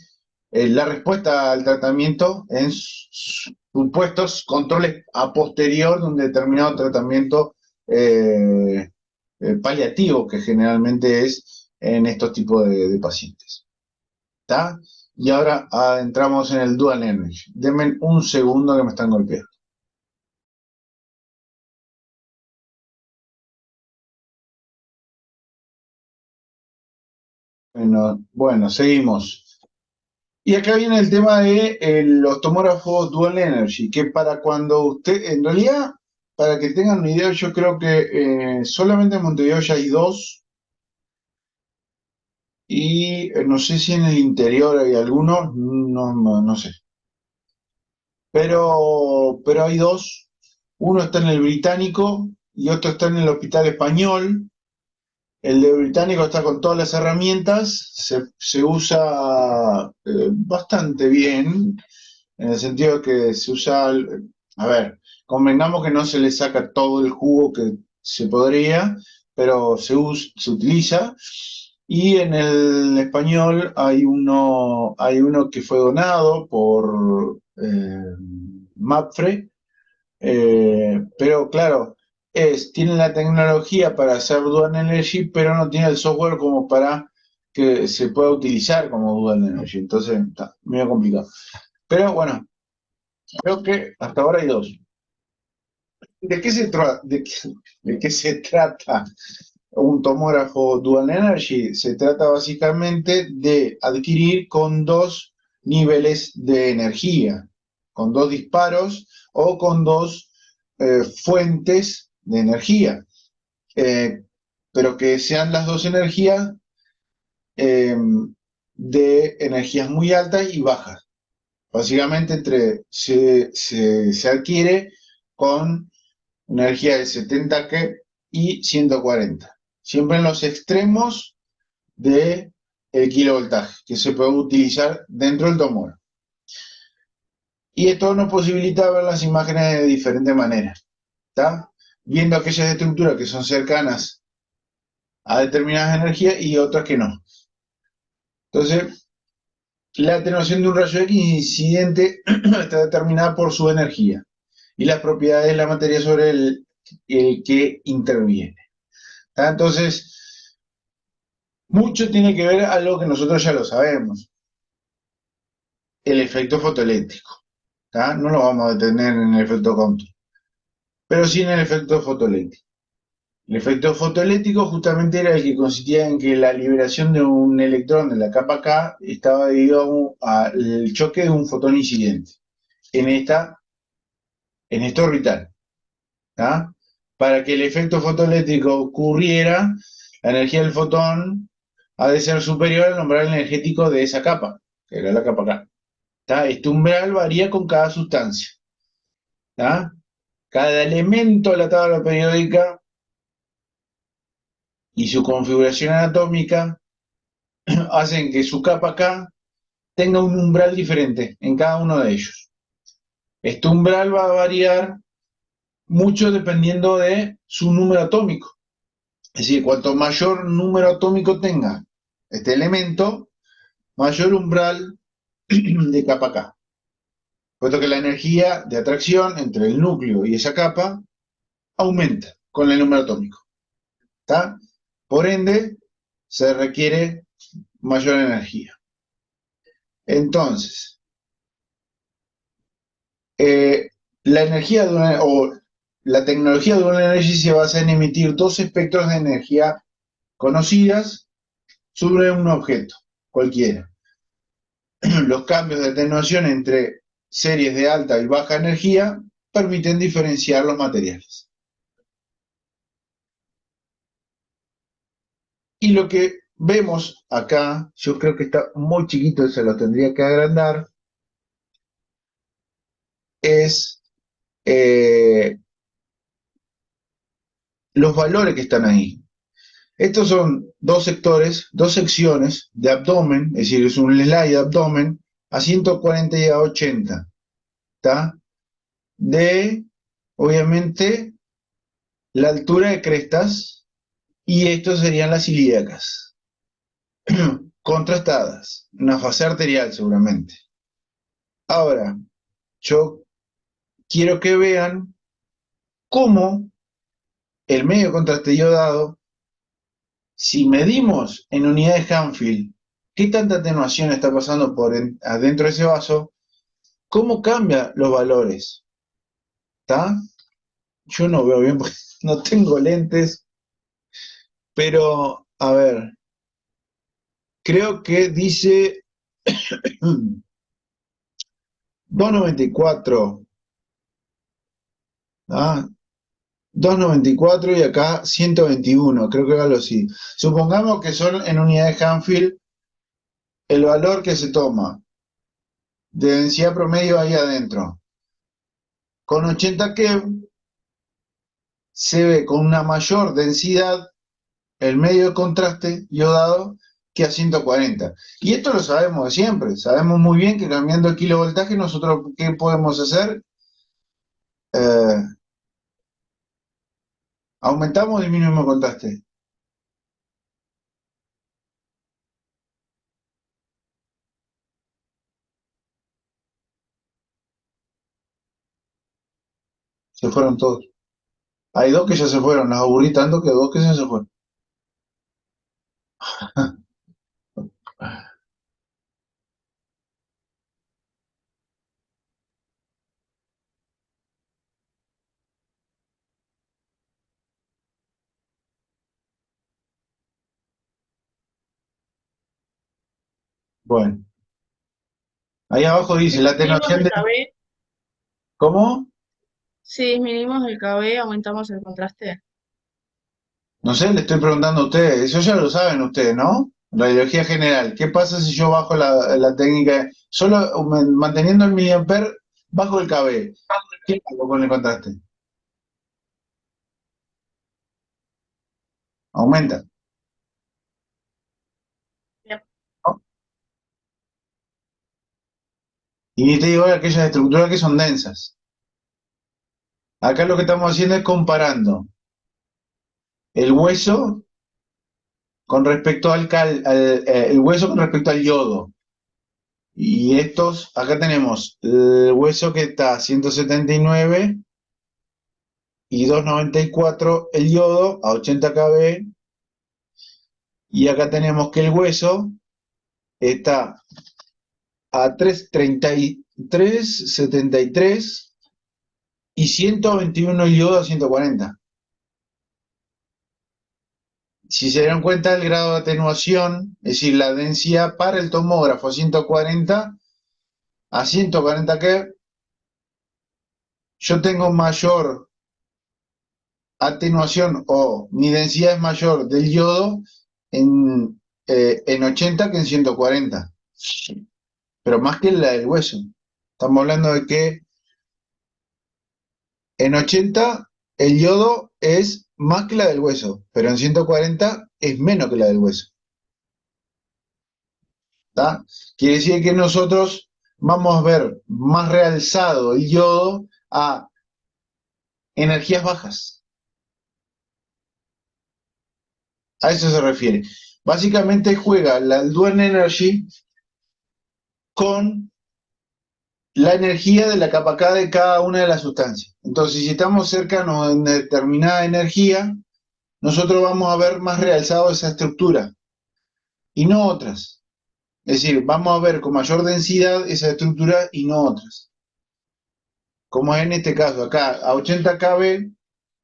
la respuesta al tratamiento en supuestos controles a posterior de un determinado tratamiento eh, paliativo, que generalmente es en estos tipos de pacientes. ¿Está? Y ahora entramos en el Dual Energy. Denme un segundo que me están golpeando. Bueno, seguimos. Y acá viene el tema de los tomógrafos Dual Energy, que para cuando usted, en realidad, para que tengan una idea, yo creo que solamente en Montevideo ya hay dos, y no sé si en el interior hay algunos, no sé. Pero hay dos, uno está en el Británico y otro está en el Hospital Español. El de Británico está con todas las herramientas, se usa bastante bien, en el sentido de que se usa, a ver, convengamos que no se le saca todo el jugo que se podría, pero se utiliza. Y en el español hay uno que fue donado por MAPFRE, pero claro, tiene la tecnología para hacer Dual Energy, pero no tiene el software como para que se pueda utilizar como Dual Energy. Entonces, está medio complicado. Pero bueno, creo que hasta ahora hay dos. ¿De qué se trata un tomógrafo Dual Energy? Se trata básicamente de adquirir con dos niveles de energía, con dos disparos o con dos fuentes de energía, eh, pero que sean las dos energías eh, de energías muy altas y bajas. Básicamente se adquiere con energía de 70 K y 140. Siempre en los extremos del kilovoltaje que se puede utilizar dentro del tomógrafo. Y esto nos posibilita ver las imágenes de diferentes maneras. ¿Está? Viendo aquellas estructuras que son cercanas a determinadas energías y otras que no. Entonces, la atenuación de un rayo X incidente está determinada por su energía y las propiedades de la materia sobre el que interviene. ¿Está? Entonces, mucho tiene que ver algo que nosotros ya lo sabemos, el efecto fotoeléctrico. ¿Está? No lo vamos a detener en el efecto Compton, pero sí en el efecto fotoeléctrico. El efecto fotoeléctrico justamente era el que consistía en que la liberación de un electrón de la capa K estaba debido al choque de un fotón incidente en esta orbital. ¿Tá? Para que el efecto fotoeléctrico ocurriera, la energía del fotón ha de ser superior al umbral energético de esa capa, que era la capa K. ¿Tá? Este umbral varía con cada sustancia. ¿Tá? Cada elemento de la tabla periódica y su configuración anatómica hacen que su capa K tenga un umbral diferente en cada uno de ellos. Este umbral va a variar mucho dependiendo de su número atómico. Es decir, cuanto mayor número atómico tenga este elemento, mayor umbral de capa K. Puesto que la energía de atracción entre el núcleo y esa capa aumenta con el número atómico. ¿Está? Por ende, se requiere mayor energía. Entonces, la energía de o la tecnología de una energía se basa en emitir dos espectros de energía conocidas sobre un objeto, cualquiera. Los cambios de atenuación entre series de alta y baja energía permiten diferenciar los materiales. Y lo que vemos acá, yo creo que está muy chiquito, se lo tendría que agrandar, es los valores que están ahí. Estos son dos sectores, dos secciones de abdomen, es decir, es un slide de abdomen a 140 y a 80, ¿está? De, obviamente, la altura de crestas, y estos serían las ilíacas, contrastadas, una fase arterial seguramente. Ahora, yo quiero que vean cómo el medio de contraste iodado, si medimos en unidades Hanfield qué tanta atenuación está pasando por adentro de ese vaso, cómo cambia los valores. ¿Está? Yo no veo bien porque no tengo lentes, pero a ver, creo que dice 294, ¿ah? 294 y acá 121, creo que algo así. Supongamos que son en unidades Hanfield el valor que se toma de densidad promedio ahí adentro. Con 80 keV se ve con una mayor densidad el medio de contraste iodado que a 140. Y esto lo sabemos de siempre. Sabemos muy bien que cambiando el kilovoltaje nosotros, ¿qué podemos hacer? Eh, ¿Aumentamos o disminuimos el contraste? Se fueron todos. Hay dos que ya se fueron. Las aburrí tanto que dos que ya se fueron. Bueno, ahí abajo Si dice la disminuimos atenuación el de... KB, ¿Cómo? si disminuimos el KB, aumentamos el contraste. No sé, le estoy preguntando a ustedes. Eso ya lo saben ustedes, ¿no? Radiología general. ¿Qué pasa si yo bajo la técnica? Solo manteniendo el miliamper bajo el KB. ¿Qué hago con el contraste? Aumenta, Bien. ¿no? Y te digo aquellas estructuras que son densas. Acá lo que estamos haciendo es comparando el hueso con respecto el hueso con respecto al yodo. Y estos, acá tenemos el hueso que está a 179 y 294 el yodo a 80 kb. Y acá tenemos que el hueso está a 333 y 121 el yodo a 140. Si se dieron cuenta, el grado de atenuación, es decir, la densidad para el tomógrafo a 140 que yo tengo mayor atenuación o mi densidad es mayor del yodo en 80 que en 140, pero más que la del hueso. Estamos hablando de que en 80 el yodo es más que la del hueso, pero en 140 es menos que la del hueso. ¿Tá? Quiere decir que nosotros vamos a ver más realzado el yodo a energías bajas. A eso se refiere. Básicamente juega la Dual Energy con la energía de la capa K de cada una de las sustancias. Entonces, si estamos cercanos a una determinada energía, nosotros vamos a ver más realzado esa estructura y no otras. Es decir, vamos a ver con mayor densidad esa estructura y no otras. Como es en este caso, acá a 80 kb,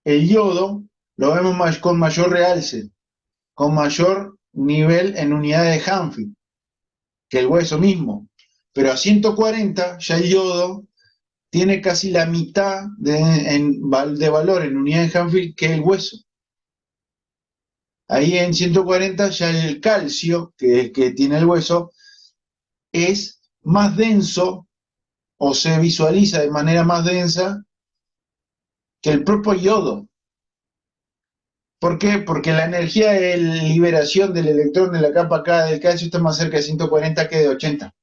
el yodo lo vemos con mayor realce, con mayor nivel en unidades de Hanfield que el hueso mismo. Pero a 140 ya el yodo tiene casi la mitad de valor en unidades de Hanfield que el hueso. Ahí en 140 ya el calcio, que es el que tiene el hueso, es más denso o se visualiza de manera más densa que el propio yodo. ¿Por qué? Porque la energía de liberación del electrón de la capa K del calcio está más cerca de 140 que de 80.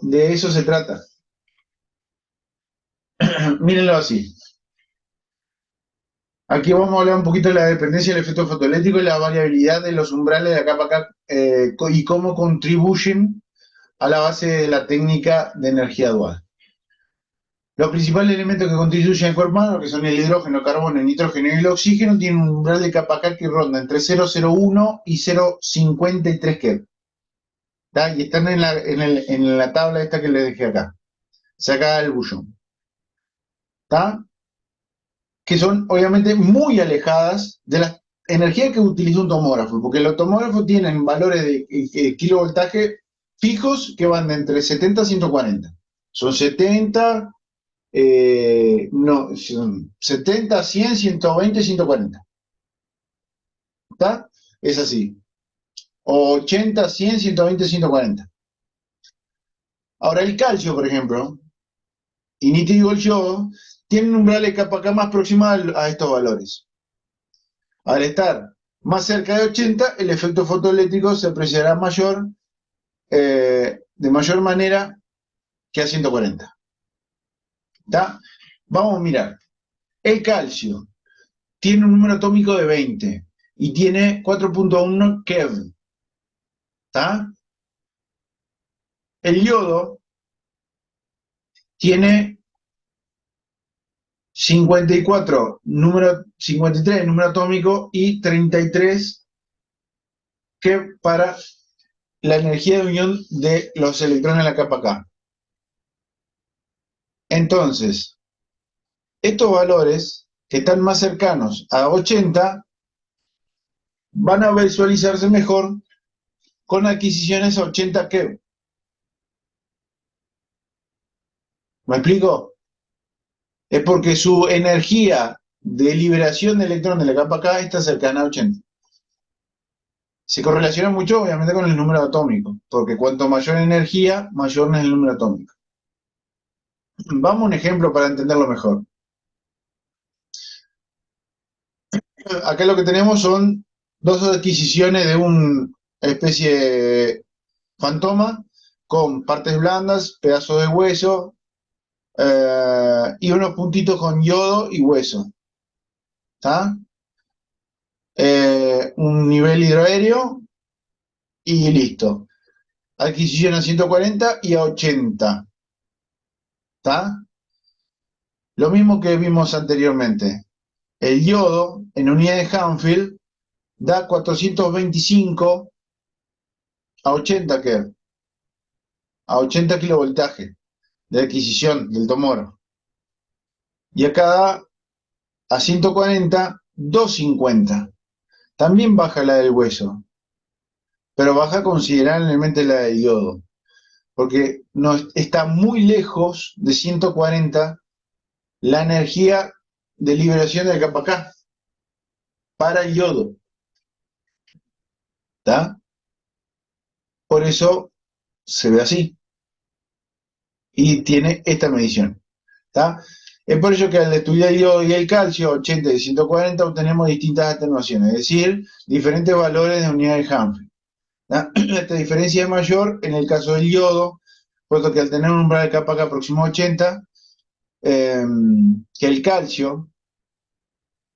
De eso se trata. Mírenlo así. Aquí vamos a hablar un poquito de la dependencia del efecto fotoeléctrico y la variabilidad de los umbrales de la capa K y cómo contribuyen a la base de la técnica de energía dual. Los principales elementos que contribuyen al cuerpo humano, que son el hidrógeno, carbono, el nitrógeno y el oxígeno, tienen un umbral de capa K que ronda entre 0,01 y 0,53 keV. Y están en la tabla esta que les dejé acá. Saca el bullón. ¿Está? Que son obviamente muy alejadas de la energía que utiliza un tomógrafo, porque los tomógrafos tienen valores de kilovoltaje fijos que van de entre 70 a 140. Son 70, no, son 70, 100, 120, 140. ¿Está? Es así. 80, 100, 120, 140. Ahora el calcio, por ejemplo, y nítrico el yodo, tienen un umbral de capa K más proximal a estos valores. Al estar más cerca de 80, el efecto fotoeléctrico se apreciará mayor, de mayor manera que a 140. ¿Está? Vamos a mirar. El calcio tiene un número atómico de 20 y tiene 4.1 keV. ¿Está? El yodo tiene 53 número atómico y 33 keV para la energía de unión de los electrones en la capa K. Entonces, estos valores que están más cercanos a 80 van a visualizarse mejor con adquisiciones a 80 keV. ¿Me explico? Es porque su energía de liberación de electrones de la capa K está cercana a 80. Se correlaciona mucho, obviamente, con el número atómico, porque cuanto mayor energía, mayor es el número atómico. Vamos a un ejemplo para entenderlo mejor. Acá lo que tenemos son dos adquisiciones de una especie fantoma con partes blandas, pedazos de hueso y unos puntitos con yodo y hueso. ¿Está? Un nivel hidroaéreo y listo. Adquisición a 140 y a 80. ¿Está? Lo mismo que vimos anteriormente. El yodo en unidades de Hanfield da 425 a 80 keV, a 80 kilovoltaje de adquisición del tomógrafo. Y acá da a 140, 250. También baja la del hueso, pero baja considerablemente la del yodo, porque está muy lejos de 140 la energía de liberación de la capa K para el yodo. ¿Está? Por eso se ve así. Y tiene esta medición. ¿Está? Es por ello que al estudiar el yodo y el calcio, 80 y 140, obtenemos distintas atenuaciones, es decir, diferentes valores de unidad de Hanfield. Esta diferencia es mayor en el caso del yodo, puesto que al tener un umbral de capa K próximo a 80, que el calcio,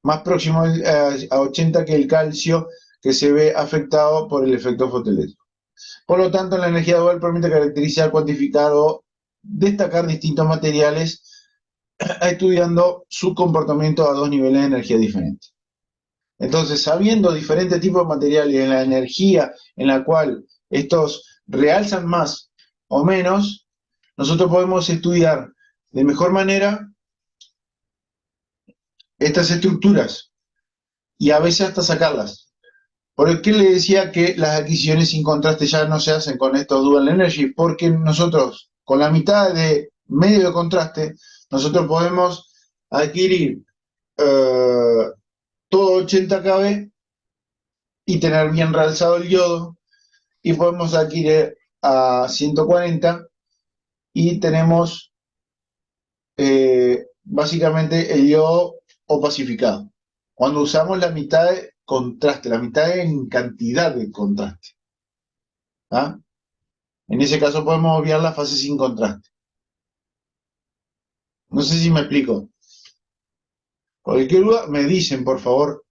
más próximo a 80 que el calcio que se ve afectado por el efecto fotoeléctrico. Por lo tanto, la energía dual permite caracterizar, cuantificar o destacar distintos materiales estudiando su comportamiento a dos niveles de energía diferentes. Entonces, sabiendo diferentes tipos de materiales y la energía en la cual estos realzan más o menos, nosotros podemos estudiar de mejor manera estas estructuras y a veces hasta sacarlas. ¿Por qué le decía que las adquisiciones sin contraste ya no se hacen con estos Dual Energy? Porque nosotros, con la mitad de medio de contraste, nosotros podemos adquirir todo 80 kb y tener bien realzado el yodo, y podemos adquirir a 140 y tenemos básicamente el yodo opacificado. Cuando usamos la mitad de contraste, la mitad en cantidad de contraste. ¿Ah? En ese caso podemos obviar la fase sin contraste. No sé si me explico. Cualquier duda me dicen, por favor.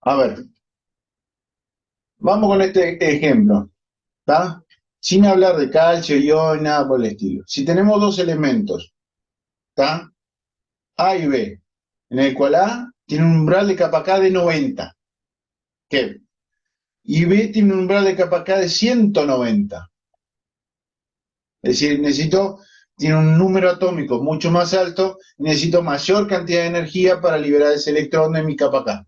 A ver, vamos con este ejemplo, ¿está? Sin hablar de calcio, iodo, nada por el estilo. Si tenemos dos elementos, ¿está? A y B, en el cual A tiene un umbral de capa K de 90, ¿qué? Y B tiene un umbral de capa K de 190. Es decir, tiene un número atómico mucho más alto, necesito mayor cantidad de energía para liberar ese electrón de mi capa K.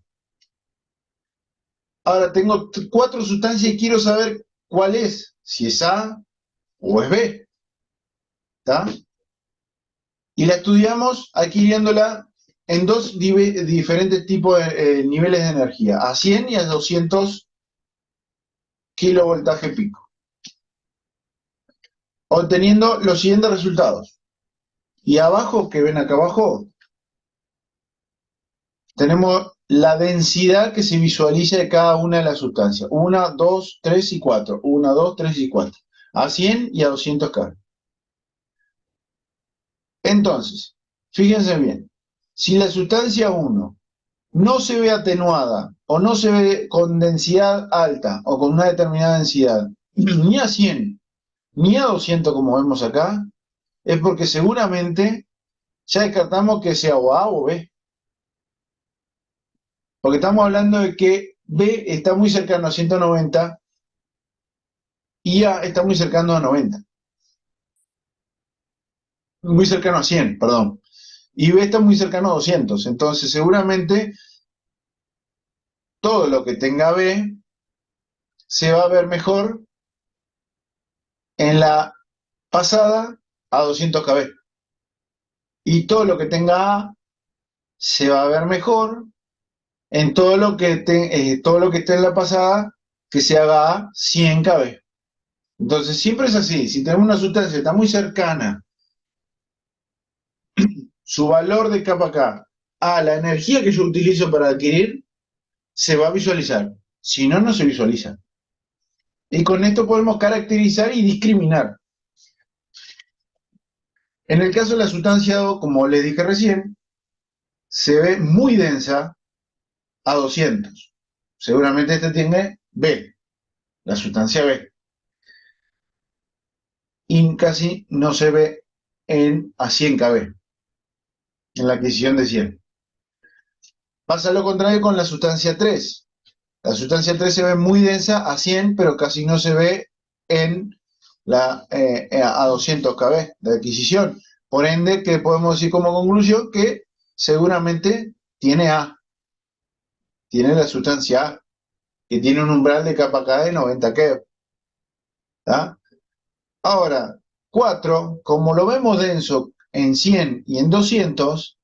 Ahora tengo cuatro sustancias y quiero saber cuál es, si es A o es B, ¿está? Y la estudiamos adquiriéndola en dos diferentes tipos de niveles de energía, a 100 y a 200 kilovoltaje pico, obteniendo los siguientes resultados. Y abajo, que ven acá abajo, tenemos la densidad que se visualiza de cada una de las sustancias. 1, 2, 3 y 4. 1, 2, 3 y 4. A 100 y a 200 K. Entonces, fíjense bien. Si la sustancia 1 no se ve atenuada o no se ve con densidad alta o con una determinada densidad, ni a 100 ni a 200 como vemos acá, es porque seguramente ya descartamos que sea o A o B. Porque estamos hablando de que B está muy cercano a 190 y A está muy cercano a 90. Muy cercano a 100, perdón. Y B está muy cercano a 200. Entonces, seguramente todo lo que tenga B se va a ver mejor en la pasada a 200 kb. Y todo lo que tenga A se va a ver mejor en todo lo que esté en la pasada que se haga a 100 kb. Entonces, siempre es así. Si tenemos una sustancia que está muy cercana, su valor de capa K a la energía que yo utilizo para adquirir, se va a visualizar. Si no, no se visualiza. Y con esto podemos caracterizar y discriminar. En el caso de la sustancia O, como les dije recién, se ve muy densa a 200. Seguramente este tiene B, la sustancia B. Y casi no se ve a 100 kb, en la adquisición de 100. Pasa lo contrario con la sustancia 3. La sustancia 3 se ve muy densa a 100, pero casi no se ve a 200 kb de adquisición. Por ende, que podemos decir como conclusión que seguramente tiene la sustancia A, que tiene un umbral de capa K de 90 kb. ¿Tá? Ahora, 4, como lo vemos denso en 100 y en 200,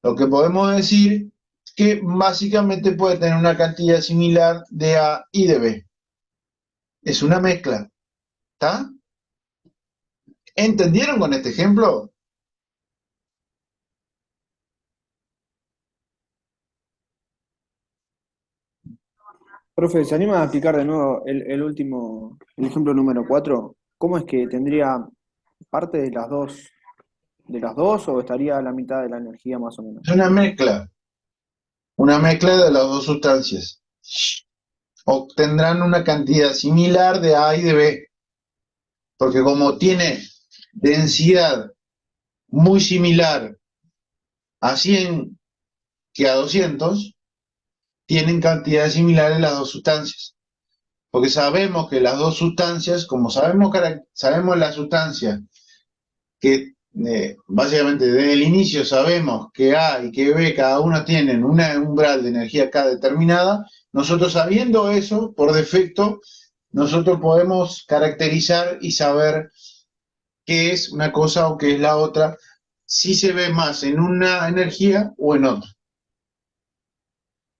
lo que podemos decir que básicamente puede tener una cantidad similar de A y de B. Es una mezcla. ¿Está? ¿Entendieron con este ejemplo? Profe, ¿se anima a explicar de nuevo el último, el ejemplo número 4? ¿Cómo es que tendría parte de las dos o estaría a la mitad de la energía más o menos? Es una mezcla de las dos sustancias. obtendrán una cantidad similar de A y de B, porque como tiene densidad muy similar a 100 que a 200, tienen cantidades similares las dos sustancias. Porque sabemos que las dos sustancias, como sabemos las sustancias que básicamente desde el inicio sabemos que A y que B cada uno tienen un umbral de energía K determinada, nosotros sabiendo eso, por defecto, nosotros podemos caracterizar y saber qué es una cosa o qué es la otra, si se ve más en una energía o en otra.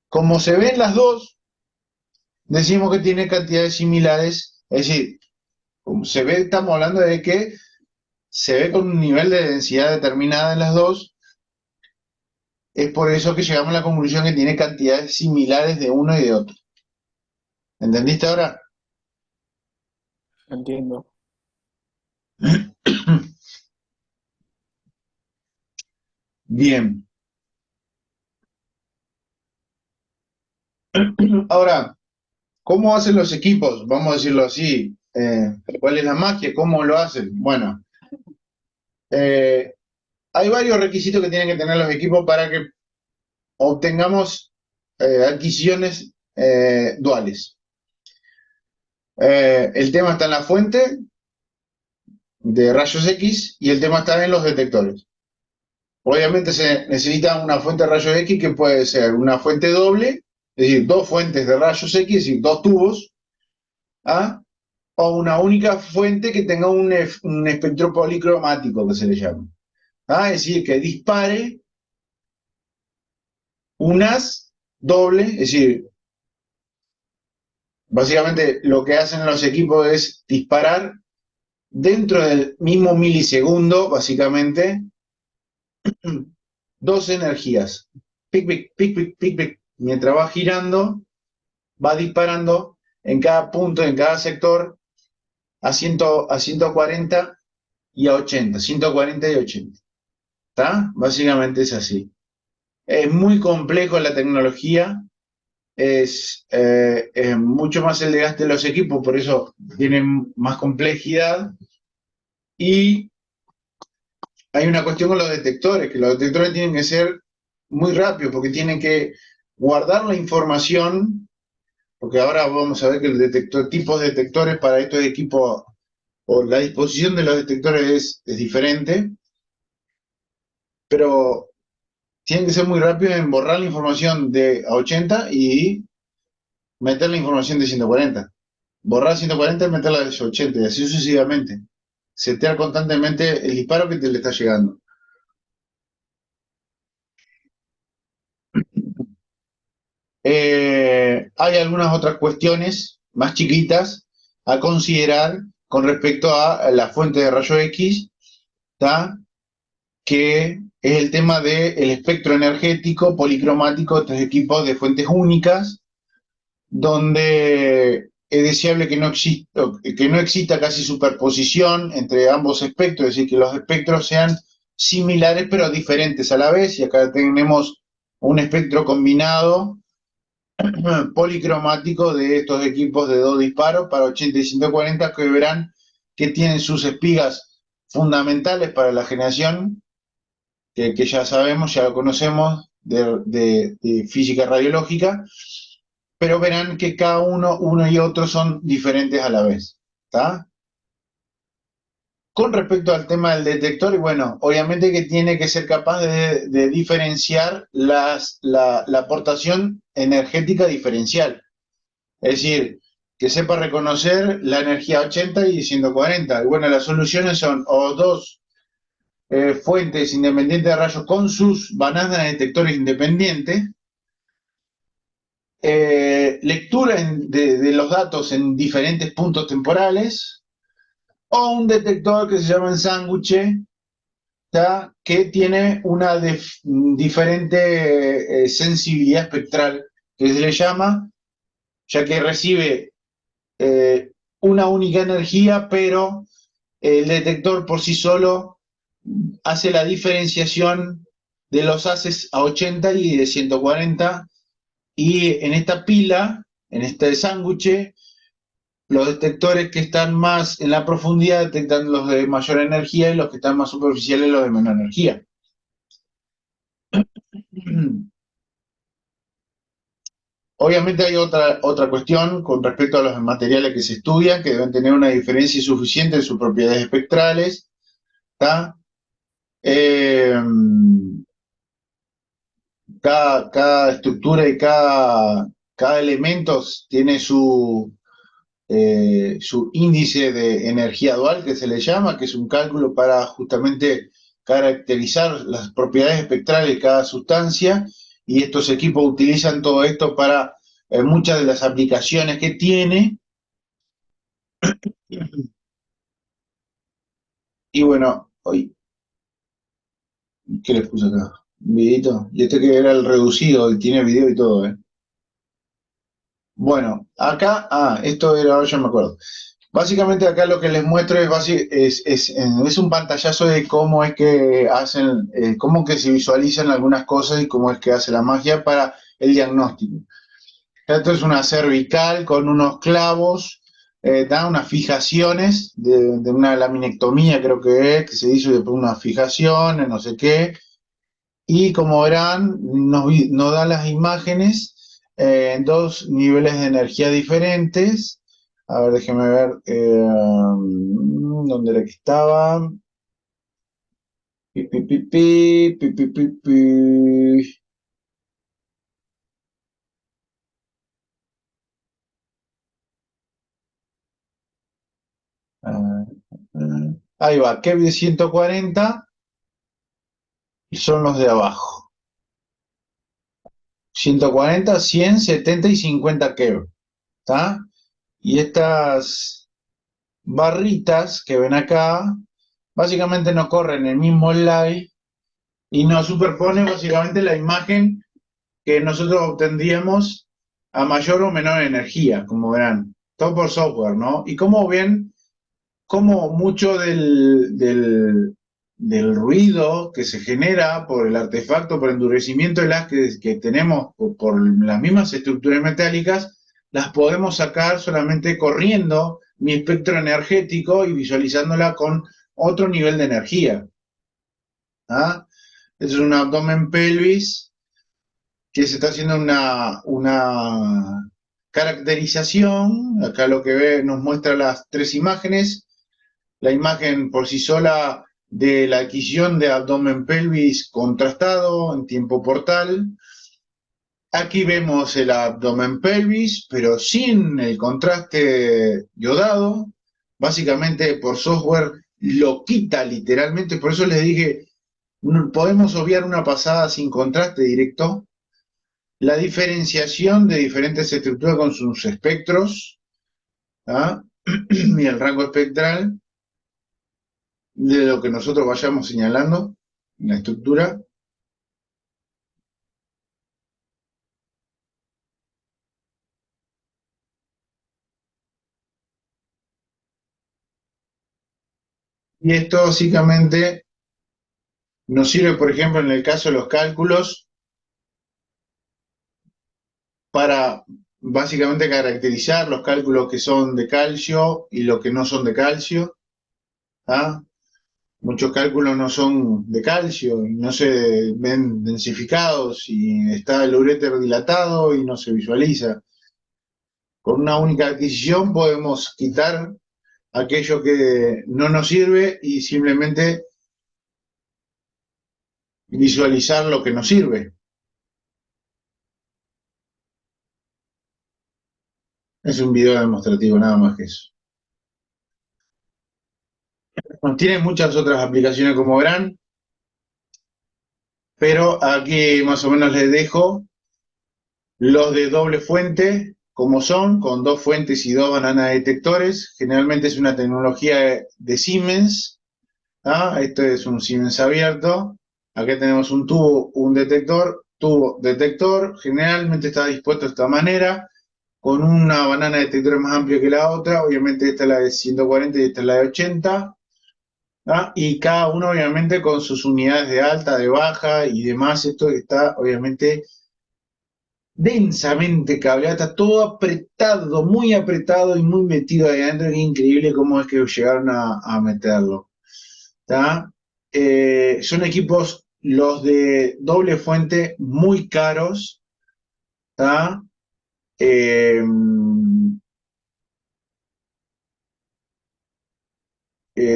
Como se ven las dos, decimos que tiene cantidades similares, es decir, como se ve, estamos hablando de que se ve con un nivel de densidad determinada en las dos, es por eso que llegamos a la conclusión que tiene cantidades similares de uno y de otro. ¿Entendiste ahora? Entiendo. Bien. Ahora, ¿cómo hacen los equipos? Vamos a decirlo así. ¿Cuál es la magia? ¿Cómo lo hacen? Bueno, hay varios requisitos que tienen que tener los equipos para que obtengamos adquisiciones duales. El tema está en la fuente de rayos X y el tema está en los detectores. Obviamente se necesita una fuente de rayos X que puede ser una fuente doble, es decir, dos fuentes de rayos X, es decir, dos tubos, ¿ah? O una única fuente que tenga un espectro policromático, que se le llama. ¿Ah? Es decir, que dispare unas doble, es decir, básicamente lo que hacen los equipos es disparar dentro del mismo milisegundo, básicamente, dos energías. Pic, pic, pic, pic, pic, pic. Mientras va girando, va disparando en cada punto, en cada sector, a 140 y a 80. 140 y 80. ¿Está? Básicamente es así. Es muy complejo la tecnología, es mucho más el desgaste de los equipos, por eso tienen más complejidad. Y hay una cuestión con los detectores, que los detectores tienen que ser muy rápidos, porque tienen que guardar la información, porque ahora vamos a ver que el detector, tipos de detectores para estos equipos, o la disposición de los detectores es diferente, pero tienen que ser muy rápidos en borrar la información de a 80 y meter la información de 140. Borrar 140 y meterla de 80, y así sucesivamente. Setear constantemente el disparo que te le está llegando. Hay algunas otras cuestiones más chiquitas a considerar con respecto a la fuente de rayos X, ¿tá? Que es el tema del espectro energético policromático de estos equipos de fuentes únicas, donde es deseable que no exista casi superposición entre ambos espectros, es decir, que los espectros sean similares pero diferentes a la vez, y acá tenemos un espectro combinado policromático de estos equipos de dos disparos para 80 y 140, que verán que tienen sus espigas fundamentales para la generación, que ya sabemos, ya lo conocemos de física radiológica, pero verán que cada uno y otro son diferentes a la vez. ¿Está? Con respecto al tema del detector, bueno, obviamente que tiene que ser capaz de diferenciar la aportación energética diferencial. Es decir, que sepa reconocer la energía 80 y 140. Y bueno, las soluciones son o dos fuentes independientes de rayos con sus bananas de detectores independientes, lectura de los datos en diferentes puntos temporales, o un detector que se llama ensándwich, que tiene una diferente sensibilidad espectral, que se le llama, ya que recibe una única energía, pero el detector por sí solo hace la diferenciación de los haces a 80 y de 140 Y en esta pila, en este sándwich, los detectores que están más en la profundidad detectan los de mayor energía y los que están más superficiales los de menor energía. Obviamente hay otra cuestión con respecto a los materiales que se estudian, que deben tener una diferencia suficiente en sus propiedades espectrales. ¿Tá? Cada estructura y cada elemento tiene su índice de energía dual, que se le llama, que es un cálculo para justamente caracterizar las propiedades espectrales de cada sustancia, y estos equipos utilizan todo esto para muchas de las aplicaciones que tiene. Y bueno, hoy, ¿qué les puse acá? Un videito. Y este que era el reducido, y tiene video y todo, ¿eh? Bueno, acá, esto era, ahora ya me acuerdo. Básicamente acá lo que les muestro es un pantallazo de cómo es que hacen, cómo que se visualizan algunas cosas y cómo es que hace la magia para el diagnóstico. Esto es una cervical con unos clavos, da unas fijaciones de una laminectomía, creo que se hizo, y después unas fijaciones, no sé qué. Y como verán, nos da las imágenes en dos niveles de energía diferentes. A ver, déjeme ver dónde era que estaba. Pi, pi, pi, pi, pi, pi, pi, pi. Ah, ahí va, Kevin 140 son los de abajo. 140, 100, 70 y 50 Kev. ¿Está? Y estas barritas que ven acá, básicamente no corren el mismo live y nos superpone básicamente la imagen que nosotros obtendríamos a mayor o menor energía, como verán. Todo por software, ¿no? Y como ven, como mucho del ruido que se genera por el artefacto, por endurecimiento de las que tenemos por las mismas estructuras metálicas, las podemos sacar solamente corriendo mi espectro energético y visualizándola con otro nivel de energía. ¿Ah? Este es un abdomen pelvis que se está haciendo una caracterización. Acá lo que ve nos muestra las tres imágenes. La imagen por sí sola de la adquisición de abdomen pelvis contrastado en tiempo portal. Aquí vemos el abdomen pelvis, pero sin el contraste iodado. Básicamente por software lo quita literalmente. Por eso les dije, podemos obviar una pasada sin contraste directo. La diferenciación de diferentes estructuras con sus espectros, ¿ah? Y el rango espectral de lo que nosotros vayamos señalando en la estructura. Y esto básicamente nos sirve, por ejemplo, en el caso de los cálculos, para básicamente caracterizar los cálculos que son de calcio y los que no son de calcio. ¿Ah? Muchos cálculos no son de calcio y no se ven densificados y está el uréter dilatado y no se visualiza. Con una única adquisición podemos quitar aquello que no nos sirve y simplemente visualizar lo que nos sirve. Es un video demostrativo, nada más que eso. Tiene muchas otras aplicaciones, como verán, pero aquí más o menos les dejo los de doble fuente, como son, con dos fuentes y dos bananas detectores. Generalmente es una tecnología de Siemens. ¿Ah? Esto es un Siemens abierto. Acá tenemos un tubo, un detector, tubo, detector. Generalmente está dispuesto de esta manera, con una banana detector más amplia que la otra. Obviamente esta es la de 140 y esta es la de 80. ¿Ah? Y cada uno obviamente con sus unidades de alta, de baja y demás. Esto está obviamente densamente cableado, está todo apretado, muy apretado y muy metido ahí adentro. Es increíble cómo es que llegaron a meterlo. ¿Tá? Son equipos, los de doble fuente, muy caros. ¿Tá? Eh,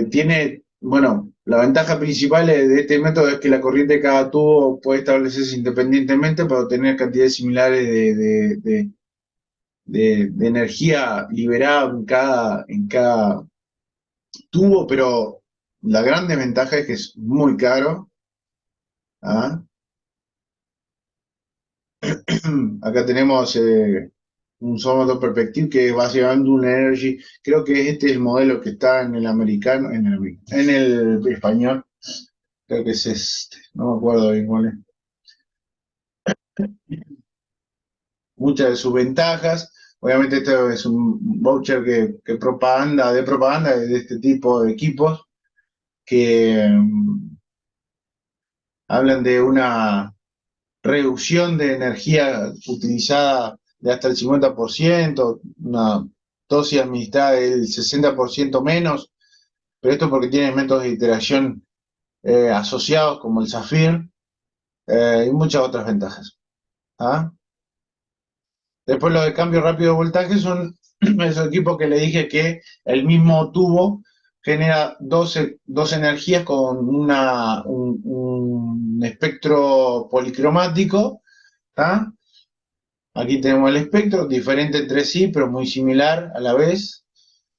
tiene, bueno, la ventaja principal de este método es que la corriente de cada tubo puede establecerse independientemente para obtener cantidades similares de energía liberada en cada tubo, pero la gran desventaja es que es muy caro. ¿Ah? Acá tenemos un Somoto Perspective que es básicamente un Energy. Creo que este es el modelo que está en el americano, en el español. Creo que es este, no me acuerdo bien cuál es. Muchas de sus ventajas. Obviamente esto es un voucher que de propaganda de este tipo de equipos que hablan de una reducción de energía utilizada de hasta el 50%, una dosis administrada del 60% menos, pero esto porque tiene métodos de iteración asociados como el Zafir y muchas otras ventajas. ¿Ah? Después los de cambio rápido de voltaje son esos equipos que le dije que el mismo tubo genera dos energías con un espectro policromático. ¿Tá? Aquí tenemos el espectro, diferente entre sí, pero muy similar a la vez,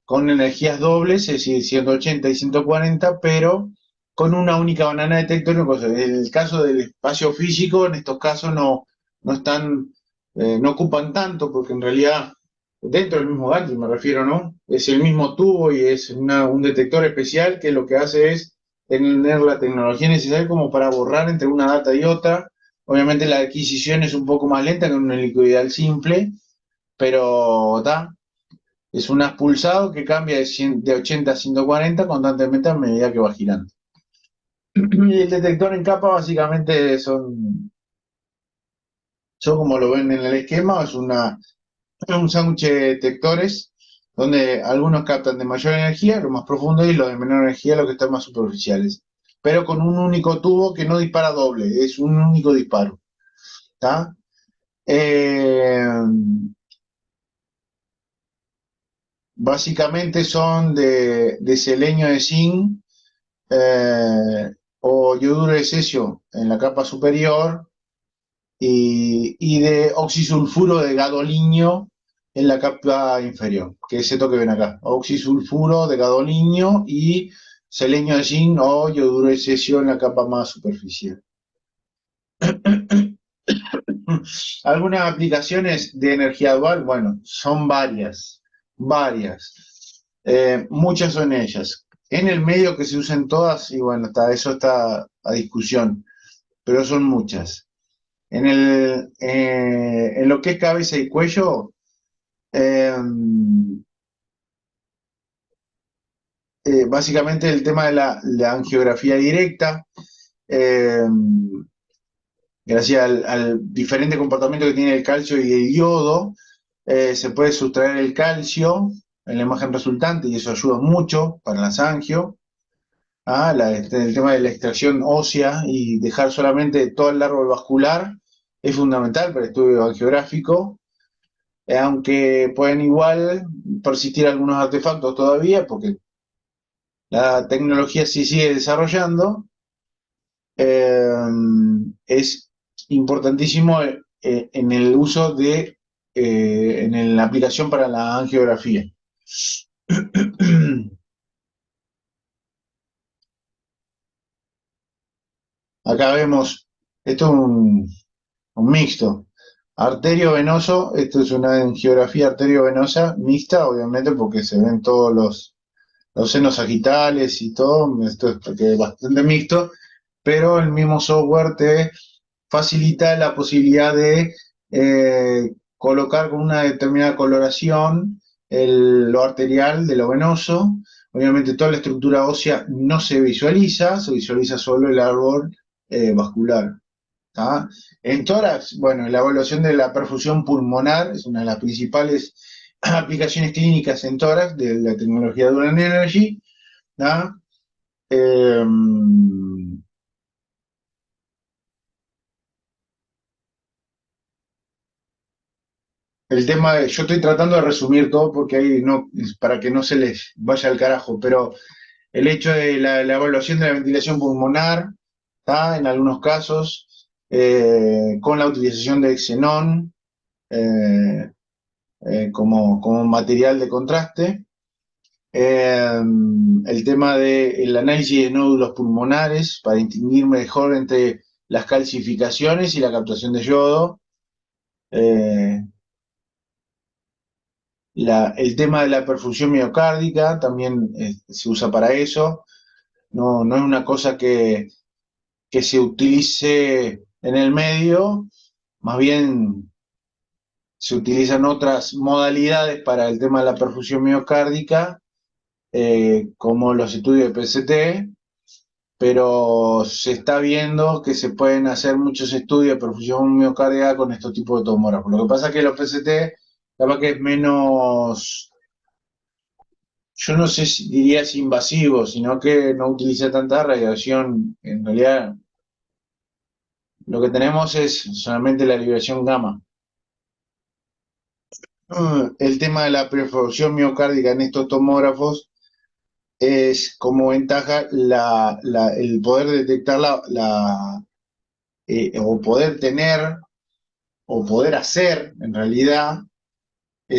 con energías dobles, es decir, 180 y 140, pero con una única banana detector. En el caso del espacio físico, en estos casos no están, no ocupan tanto, porque en realidad, dentro del mismo gadget me refiero, ¿no? Es el mismo tubo y es un detector especial que lo que hace es tener la tecnología necesaria como para borrar entre una data y otra. Obviamente la adquisición es un poco más lenta que en un helicoidal simple, pero es un pulsado que cambia de 80 a 140 constantemente a medida que va girando. Y el detector en capa básicamente son como lo ven en el esquema, un sándwich de detectores donde algunos captan de mayor energía, los más profundos, y los de menor energía, los que están más superficiales. Pero con un único tubo que no dispara doble, es un único disparo. ¿Tá? Eh, Básicamente son de selenio de zinc eh, o yoduro de cesio en la capa superior y de oxisulfuro de gadolinio en la capa inferior, que es esto que ven acá. Oxisulfuro de gadolinio y selenio de zinc o yoduro de cesio en la capa más superficial. Algunas aplicaciones de energía dual, bueno, son varias. Muchas son ellas. En el medio que se usen todas, y bueno, eso está a discusión, pero son muchas. En lo que es cabeza y cuello, eh, básicamente el tema de la angiografía directa, eh, gracias al diferente comportamiento que tiene el calcio y el yodo, se puede sustraer el calcio en la imagen resultante y eso ayuda mucho para las angio. El tema de la extracción ósea y dejar solamente todo el árbol vascular es fundamental para el estudio angiográfico, aunque pueden igual persistir algunos artefactos todavía porque la tecnología sí sigue desarrollando. Es importantísimo en el uso en la aplicación para la angiografía. Acá vemos, esto es un mixto. Arterio venoso, esto es una angiografía arteriovenosa mixta, obviamente, porque se ven todos los senos sagitales y todo, esto es porque es bastante mixto, pero el mismo software te facilita la posibilidad de colocar con una determinada coloración lo arterial de lo venoso. Obviamente toda la estructura ósea no se visualiza, se visualiza solo el árbol vascular. ¿tá? En tórax, bueno, la evaluación de la perfusión pulmonar es una de las principales aplicaciones clínicas en tórax de la tecnología Dual Energy, ¿tá? Eh, el tema de, yo estoy tratando de resumir todo porque ahí no, para que no se les vaya al carajo, pero el hecho de la evaluación de la ventilación pulmonar, ¿tá? En algunos casos, con la utilización de xenón eh, como material de contraste. El tema del análisis de nódulos pulmonares para distinguir mejor entre las calcificaciones y la captación de yodo. Eh, el tema de la perfusión miocárdica también se usa para eso. No, no es una cosa que se utilice en el medio, más bien se utilizan otras modalidades para el tema de la perfusión miocárdica, como los estudios de PCT, pero se está viendo que se pueden hacer muchos estudios de perfusión miocárdica con estos tipos de tomógrafos. Lo que pasa es que los PCT, capaz que es menos, yo no sé si diría es invasivo, sino que no utiliza tanta radiación. En realidad, lo que tenemos es solamente la liberación gamma. El tema de la perfusión miocárdica en estos tomógrafos es como ventaja el poder detectar o poder tener o poder hacer en realidad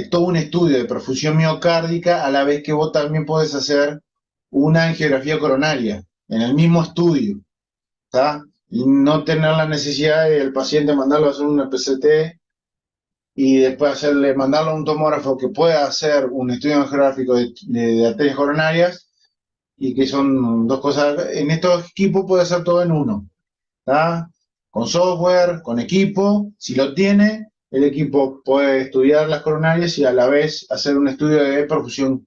todo un estudio de perfusión miocárdica a la vez que vos también podés hacer una angiografía coronaria en el mismo estudio, ¿tá? Y no tener la necesidad del paciente mandarlo a hacer un PCT y después mandarlo a un tomógrafo que pueda hacer un estudio angiográfico de arterias coronarias, y que son dos cosas. En estos equipos puede hacer todo en uno, ¿tá? Con software, con equipo, si lo tiene, el equipo puede estudiar las coronarias y a la vez hacer un estudio de perfusión.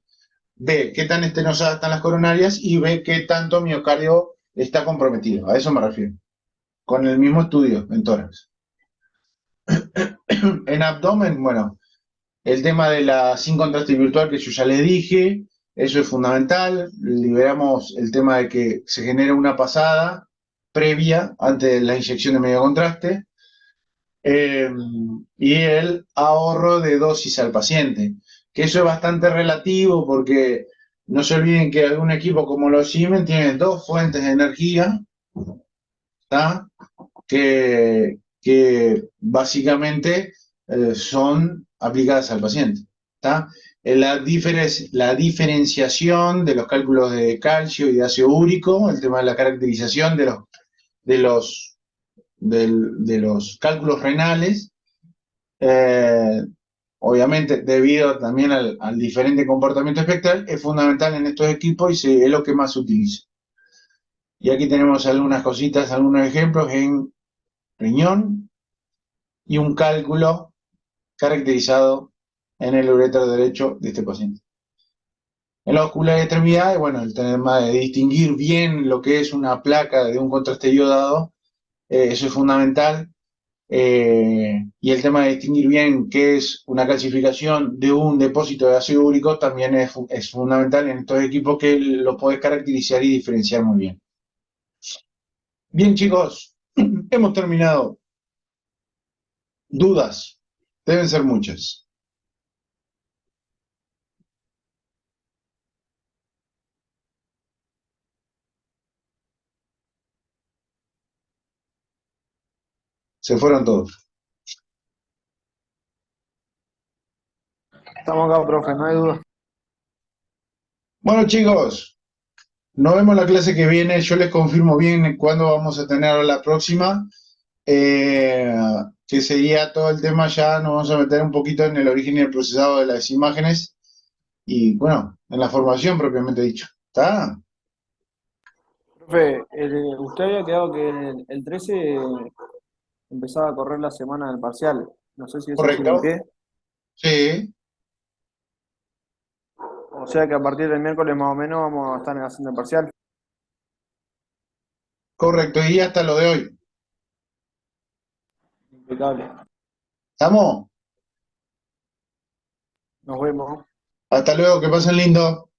Ve qué tan estenosadas están las coronarias y ve qué tanto miocardio está comprometido. A eso me refiero. Con el mismo estudio en tórax. En abdomen, bueno, el tema de la sin contraste virtual que yo ya les dije, eso es fundamental. Liberamos el tema de que se genere una pasada previa antes de la inyección de medio contraste. Y el ahorro de dosis al paciente, que eso es bastante relativo porque no se olviden que algún equipo como los Siemens tiene dos fuentes de energía, ¿tá? Que básicamente son aplicadas al paciente, ¿tá? La diferenciación de los cálculos de calcio y de ácido úrico, el tema de la caracterización de los, de los cálculos renales, eh, obviamente debido también al diferente comportamiento espectral, es fundamental en estos equipos y es lo que más se utiliza. Y aquí tenemos algunas cositas, algunos ejemplos en riñón y un cálculo caracterizado en el uréter derecho de este paciente. En la oscuridad de extremidades, bueno, el tema de distinguir bien lo que es una placa de un contraste iodado, eso es fundamental. Y el tema de distinguir bien qué es una calcificación de un depósito de ácido úrico también es fundamental en estos equipos, que lo podés caracterizar y diferenciar muy bien. Bien, chicos, hemos terminado. Dudas, deben ser muchas. Se fueron todos. Estamos acá, profe, no hay duda. Bueno, chicos, nos vemos la clase que viene. Yo les confirmo bien cuándo vamos a tener la próxima. Eh, que sería todo el tema, ya nos vamos a meter un poquito en el origen y el procesado de las imágenes y, bueno, en la formación propiamente dicho. ¿Está? Profe, usted había quedado que el 13 empezaba a correr la semana del parcial. No sé si eso sigue en ¿Correcto? pie. Sí, O sea que a partir del miércoles más o menos vamos a estar haciendo el parcial. correcto. Y hasta lo de hoy. Impecable. ¿Estamos? Nos vemos. Hasta luego, que pasen lindo.